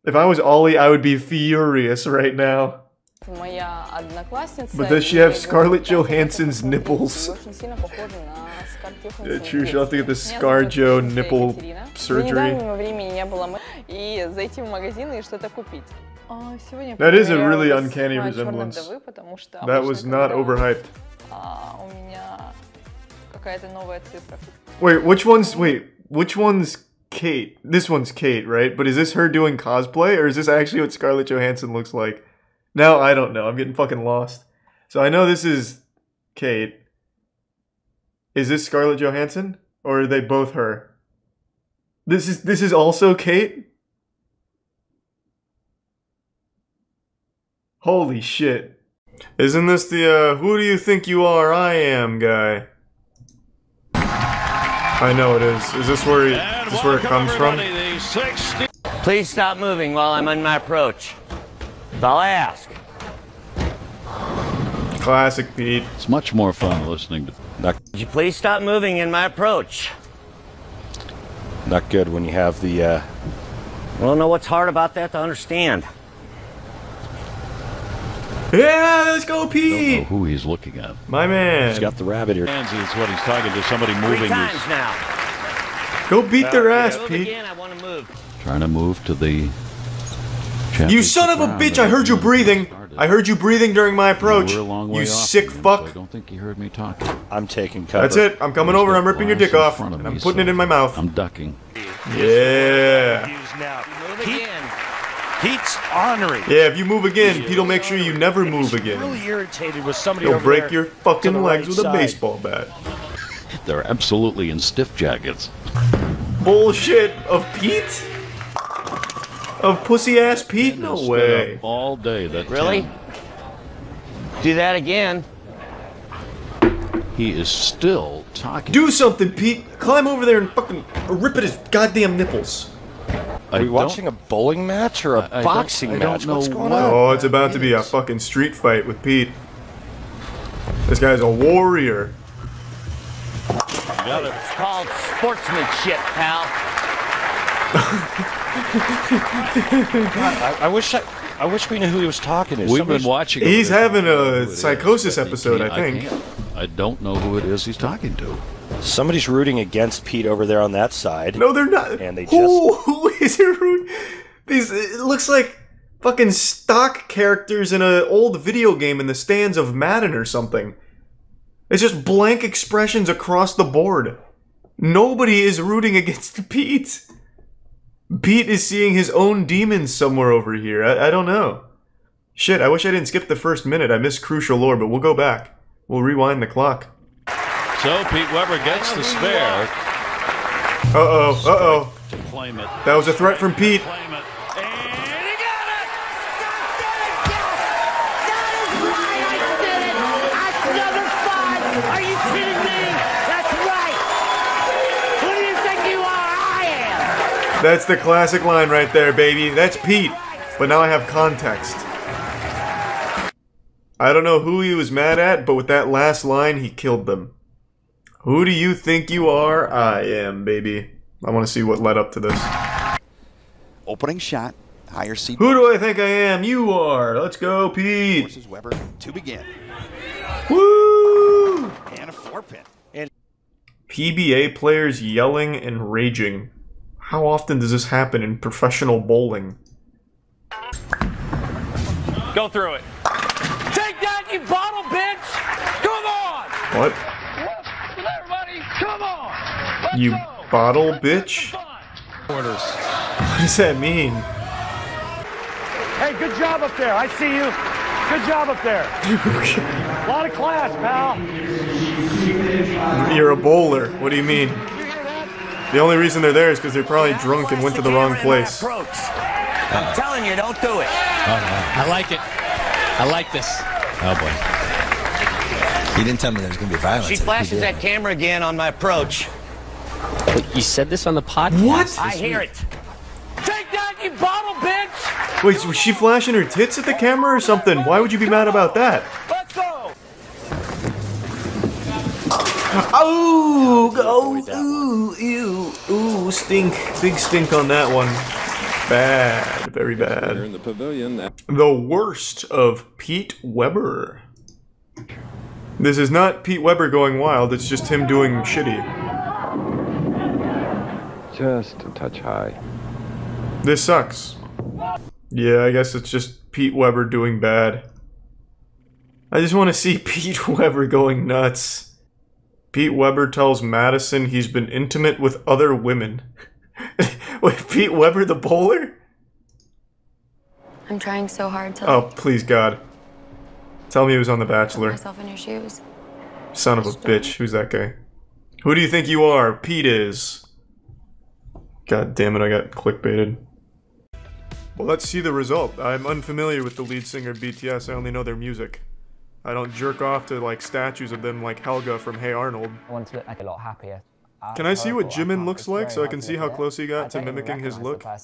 If I was Ollie, I would be furious right now. But does she have Scarlett Johansson's nipples? Yeah, true, she'll have to get the ScarJo nipple surgery. That is a really uncanny resemblance. That was not overhyped. Wait, which one's Kate? This one's Kate, right? But is this her doing cosplay, or is this actually what Scarlett Johansson looks like? Now I don't know. I'm getting fucking lost. So I know this is Kate. Is this Scarlett Johansson, or are they both her? This is also Kate? Holy shit. Isn't this the, who do you think you are, I am guy? I know it is. Is this where it comes from? Please stop moving while I'm on my approach. That's all I ask. Classic Pete. It's much more fun listening to Would you please stop moving in my approach? Not good when you have the, I don't know what's hard about that to understand. Yeah, let's go, Pete! Don't know who he's looking at. My man. He's got the rabbit ear. It's what he's talking to, somebody moving. 3 times now. Go beat their ass, Pete. Again, I want to move. Trying to move to the... You son of a bitch! I heard you breathing. I heard you breathing during my approach. You sick fuck. I don't think he heard me talking. I'm taking cover. That's it. I'm coming over. I'm ripping your dick off. And I'm putting it in my mouth. I'm ducking. Yeah. Move again. Pete's ornery. Yeah, if you move again, Pete'll make sure you never move again. Really irritated with somebody He'll over break there your fucking to the legs right with a side. baseball bat. They're absolutely in stiff jackets. Bullshit of Pete? Of pussy ass Pete? No Stood way. up all day. That Really? Do that again. He is still talking. Do something, Pete. Climb over there and fucking rip at his goddamn nipples. Are we watching a bowling match or a boxing match? What's going on? Oh, it's about to be a fucking street fight with Pete. This guy's a warrior. It's called sportsmanship, pal. I wish we knew who he was talking to. We've been watching. He's having a psychosis episode, I think. I don't know who it is he's talking to. Somebody's rooting against Pete over there on that side. No, they're not. And they Who is it rooting? It looks like fucking stock characters in an old video game in the stands of Madden or something. It's just blank expressions across the board. Nobody is rooting against Pete. Pete is seeing his own demons somewhere over here. I don't know. Shit, I wish I didn't skip the first minute. I missed crucial lore, but we'll go back. We'll rewind the clock. So Pete Weber gets the spare. Uh-oh, uh-oh. To claim it. That was a threat from Pete. That's the classic line right there, baby. That's Pete. But now I have context. I don't know who he was mad at, but with that last line, he killed them. Who do you think you are? I am, baby. I want to see what led up to this. Opening shot. Higher seat. Who do I think I am? You are. Let's go, Pete. Forces Weber to begin. Woo! And a 4-pin. And PBA players yelling and raging. How often does this happen in professional bowling? Go through it. Take that, you bottle bitch! Come on! What? Everybody, come on! Let's You go. bottle bitch? Orders. What does that mean? Hey, good job up there. I see you. Good job up there. A lot of class, pal. You're a bowler. What do you mean? The only reason they're there is because they're probably drunk and went to the wrong place. I'm telling you, don't do it. I like it. I like this. oh boy. He didn't tell me there was going to be violence. She flashes that camera again on my approach. Wait, you said this on the podcast? What? I hear it. Take that, you bottle bitch! Wait, was she flashing her tits at the camera or something? Why would you be mad about that? Let's go! Oh, ooh, stink. Big stink on that one. Bad, very bad. In the pavilion. The worst of Pete Weber. This is not Pete Weber going wild, it's just him doing shitty. Just a touch high. This sucks. Yeah, I guess it's just Pete Weber doing bad. I just want to see Pete Weber going nuts. Pete Weber tells Madison he's been intimate with other women. Wait, Pete Weber the bowler? I'm trying so hard to Oh, please God. Tell me he was on The put Bachelor. myself in your shoes. Son of a bitch. Who's that guy? Who do you think you are? Pete is. God damn it, I got clickbaited. Well, let's see the result. I'm unfamiliar with the lead singer of BTS. I only know their music. I don't jerk off to like statues of them like Helga from Hey Arnold. I want to look like a lot happier. Can I see what Jimin looks like so I can see how close he got to mimicking his look? I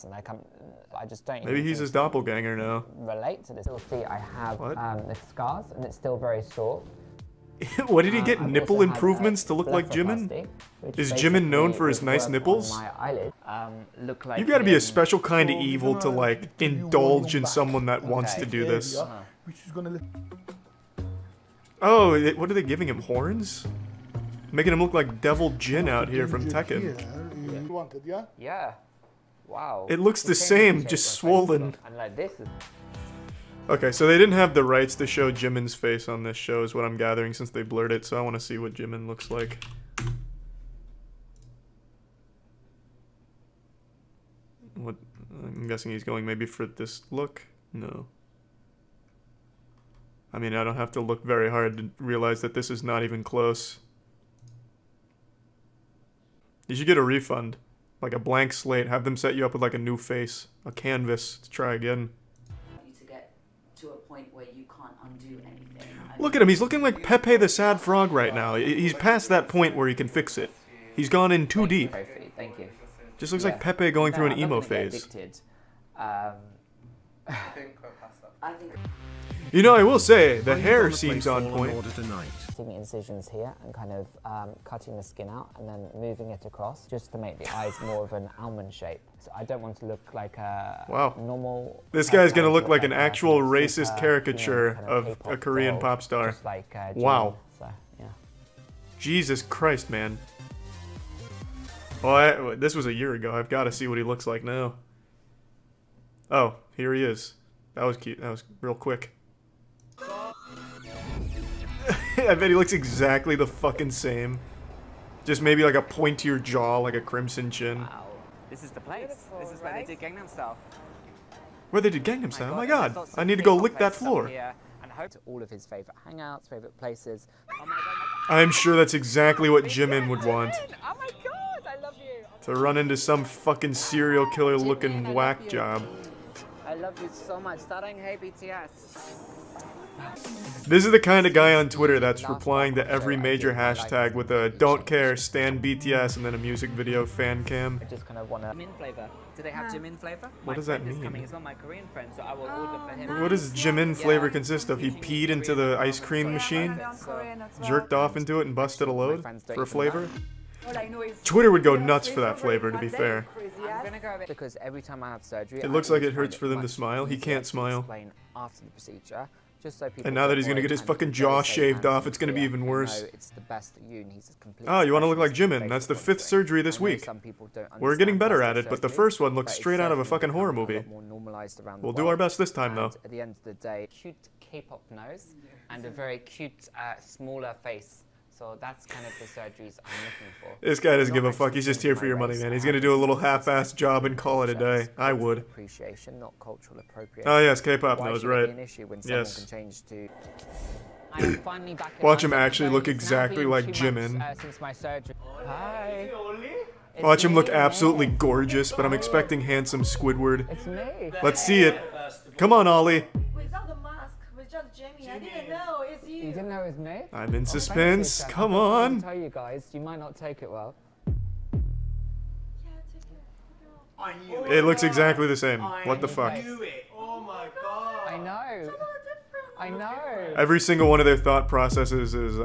just don't Maybe he's his doppelganger now. relate to this. You'll see I have the scars and it's still very sore. What, did he get nipple improvements to look like Jimin? Is Jimin known for his nice nipples? You've got to be a special kind of evil to like indulge in someone that wants to do this. Oh, what are they giving him? Horns? Making him look like Devil Jin out here from Tekken. Yeah. Wow. It looks the same, just swollen. And like this is Okay, so they didn't have the rights to show Jimin's face on this show is what I'm gathering since they blurred it, so I want to see what Jimin looks like. What? I'm guessing he's going maybe for this look? No. I mean, I don't have to look very hard to realize that this is not even close. You should get a refund. Like a blank slate. Have them set you up with like a new face. A canvas to try again. To get to a point where you can't undo anything. Look at him. He's looking like Pepe the Sad Frog right now. He's past that point where he can fix it. He's gone in too deep. Thank you. Just looks like Pepe going through an emo phase. I think You know, I will say, the hair seems on point. Taking incisions here and kind of cutting the skin out and then moving it across just to make the eyes more of an almond shape. So I don't want to look like a normal... This guy's gonna look like an actual racist caricature of a Korean pop star. Like, wow. So, yeah. Jesus Christ, man. Well, this was a year ago. I've got to see what he looks like now. Oh, here he is. That was cute. That was real quick. I bet he looks exactly the fucking same. Just maybe like a pointier jaw, like a crimson chin. Wow. This is the place. This is where they did Gangnam Style. Where they did Gangnam Style? Oh my god. I need to go lick that floor. And hope to all of his favorite hangouts, favorite places. Oh my I'm sure that's exactly what Jimin would want. Oh my god, I love you. To run into some fucking serial killer looking whack job. I love you so much. Starting Hey BTS. This is the kind of guy on Twitter that's replying to every major hashtag with a don't care, stan BTS, and then a music video fan cam. I just kind of want to... Jimin flavor. Do they have Jimin flavor? What does that mean? It's not my Korean friend, so I will order for him. What does Jimin flavor consist of? He peed into the ice cream machine, jerked off into it, and busted a load for flavor? Twitter would go nuts for that flavor, to be fair. Because every time I have surgery, It looks like it hurts for them to smile. He can't smile. After the procedure, just so people and now that he's gonna get his fucking jaw shaved off, it's gonna be even worse. It's the best that you and he's Oh, you want to look like Jimin? That's the 5th surgery this week. We're getting better at it, but the first one looks straight out of a fucking horror movie. We'll do our best this time, though. At the end of the day, cute K-pop nose and a very cute, smaller face. So that's kind of the surgeries I'm looking for. This guy doesn't give a fuck. He's just here for your money, man. He's gonna do a little half-assed job and call it a day. I would. Appreciation, not cultural appropriation. Oh yes, K-pop knows, right? Yes. Watch him actually look exactly like Jimin. Since my surgery. Hi. Watch him look absolutely gorgeous, but I'm expecting handsome Squidward. It's me. Let's see it. Come on, Ollie. Without the mask, with just Jamie, I didn't know it's you. You didn't know it was me? I'm in suspense. Come on. I tell you guys, you might not take it well. It looks exactly the same. What the fuck? Oh my god. I know. I know. Every single one of their thought processes is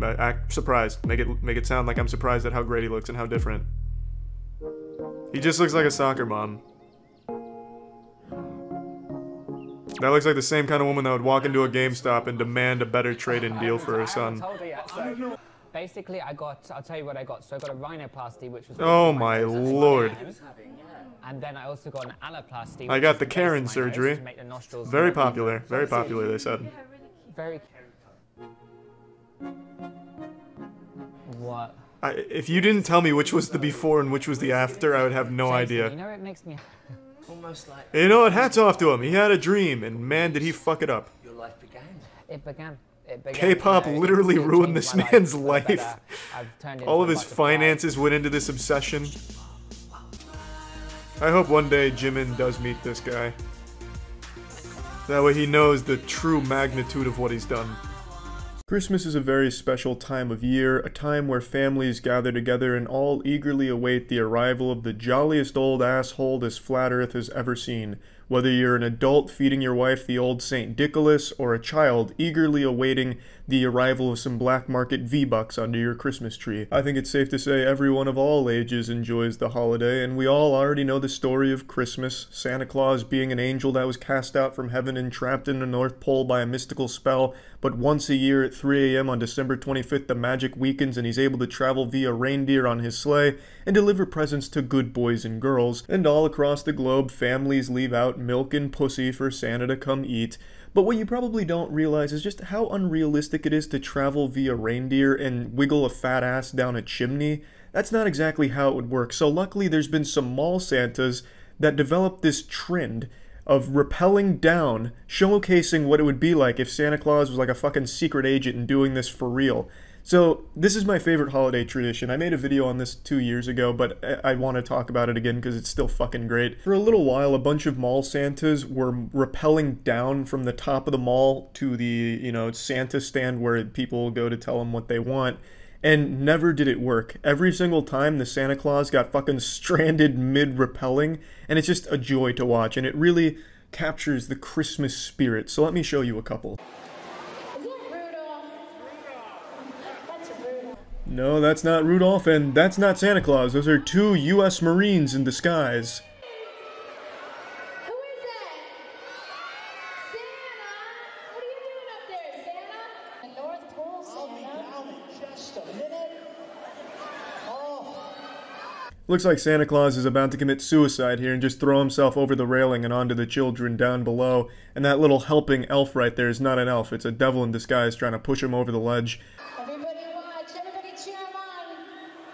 act surprised. Make it sound like I'm surprised at how great he looks and how different. He just looks like a soccer mom. That looks like the same kind of woman that would walk into a GameStop and demand a better trade-in deal for her son. Basically, I'll tell you what I got. So I got a rhinoplasty, which was... Oh my lord. And then I also got an alloplasty. I got the Karen surgery. Very popular. Very popular, they said. Very... What? If you didn't tell me which was the before and which was the after, I would have no idea. You know, it makes me... Almost like... You know what? Hats off to him. He had a dream, and man, did he fuck it up. Your life began. It began. K-pop literally ruined this man's life. All of his finances went into this obsession. I hope one day Jimin does meet this guy. That way he knows the true magnitude of what he's done. Christmas is a very special time of year, a time where families gather together and all eagerly await the arrival of the jolliest old asshole this flat earth has ever seen. Whether you're an adult feeding your wife the old St. Nicholas, or a child eagerly awaiting the arrival of some black market V-Bucks under your Christmas tree. I think it's safe to say everyone of all ages enjoys the holiday, and we all already know the story of Christmas, Santa Claus being an angel that was cast out from heaven and trapped in the North Pole by a mystical spell, but once a year at 3 a.m. on December 25th the magic weakens and he's able to travel via reindeer on his sleigh and deliver presents to good boys and girls, and all across the globe families leave out milk and pussy for Santa to come eat. But what you probably don't realize is just how unrealistic it is to travel via reindeer and wiggle a fat ass down a chimney. That's not exactly how it would work. So luckily there's been some mall Santas that developed this trend of rappelling down, showcasing what it would be like if Santa Claus was like a fucking secret agent and doing this for real. So this is my favorite holiday tradition. I made a video on this 2 years ago, but I want to talk about it again because it's still fucking great. For a little while, a bunch of mall Santas were rappelling down from the top of the mall to the, you know, Santa stand where people go to tell them what they want. And never did it work. Every single time the Santa Claus got fucking stranded mid-rappelling, and it's just a joy to watch, and it really captures the Christmas spirit. So let me show you a couple. No, that's not Rudolph, and that's not Santa Claus. Those are two U.S. Marines in disguise. Looks like Santa Claus is about to commit suicide here and just throw himself over the railing and onto the children down below. And that little helping elf right there is not an elf, it's a devil in disguise trying to push him over the ledge. Everybody watch, everybody cheer him on.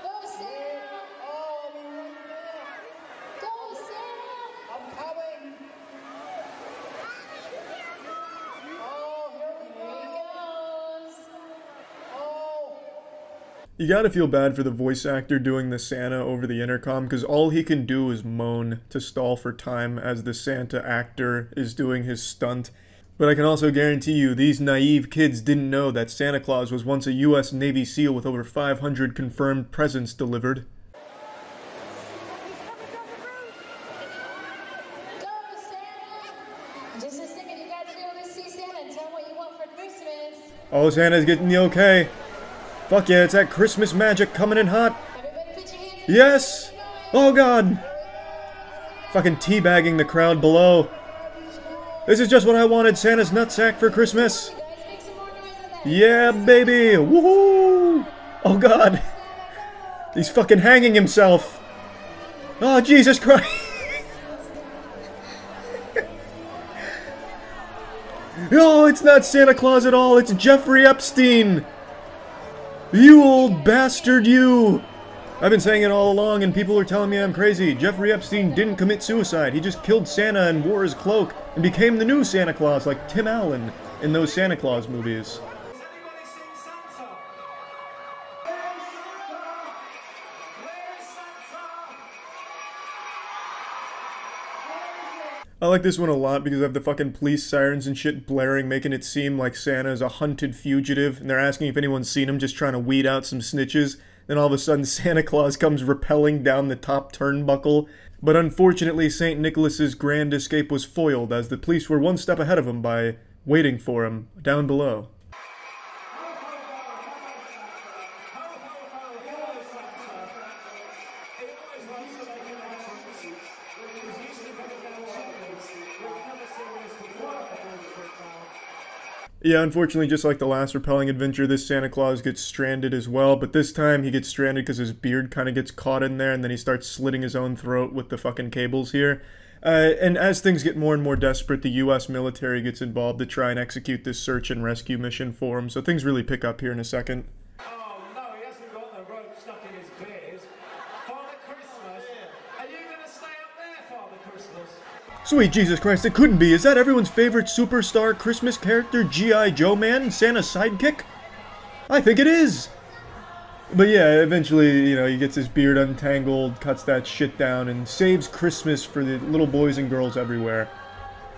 Go Santa! Oh, I'll be right there. Go Santa! I'm coming. Oh, here he goes. Oh. You gotta feel bad for the voice actor doing the Santa over the intercom, because all he can do is moan to stall for time as the Santa actor is doing his stunt. But I can also guarantee you, these naive kids didn't know that Santa Claus was once a U.S. Navy SEAL with over 500 confirmed presents delivered. Just a second, you guys be able to see Santa and tell him what you want for Christmas. Oh, Santa's getting the okay. Fuck yeah, it's that Christmas magic coming in hot. Yes! Oh god! Fucking teabagging the crowd below. This is just what I wanted, Santa's nutsack for Christmas. Yeah, baby! Woohoo! Oh god! He's fucking hanging himself. Oh, Jesus Christ! No, it's not Santa Claus at all, it's Jeffrey Epstein! You old bastard, you! I've been saying it all along and people are telling me I'm crazy. Jeffrey Epstein didn't commit suicide. He just killed Santa and wore his cloak and became the new Santa Claus like Tim Allen in those Santa Claus movies. I like this one a lot because I have the fucking police sirens and shit blaring, making it seem like Santa is a hunted fugitive, and they're asking if anyone's seen him, just trying to weed out some snitches. Then all of a sudden Santa Claus comes rappelling down the top turnbuckle. But unfortunately St. Nicholas's grand escape was foiled as the police were one step ahead of him by waiting for him down below. Yeah, unfortunately, just like the last repelling adventure, this Santa Claus gets stranded as well, but this time he gets stranded because his beard kind of gets caught in there, and then he starts slitting his own throat with the fucking cables here. And as things get more and more desperate, the U.S. military gets involved to try and execute this search and rescue mission for him, so things really pick up here in a second. Oh no, he hasn't got the rope stuck in his beard. Father Christmas, are you going to stay up there, Father Christmas? Sweet Jesus Christ, it couldn't be. Is that everyone's favorite superstar Christmas character, G.I. Joe Man, Santa's sidekick? I think it is. But yeah, eventually, you know, he gets his beard untangled, cuts that shit down, and saves Christmas for the little boys and girls everywhere.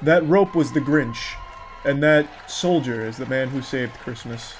That rope was the Grinch, and that soldier is the man who saved Christmas.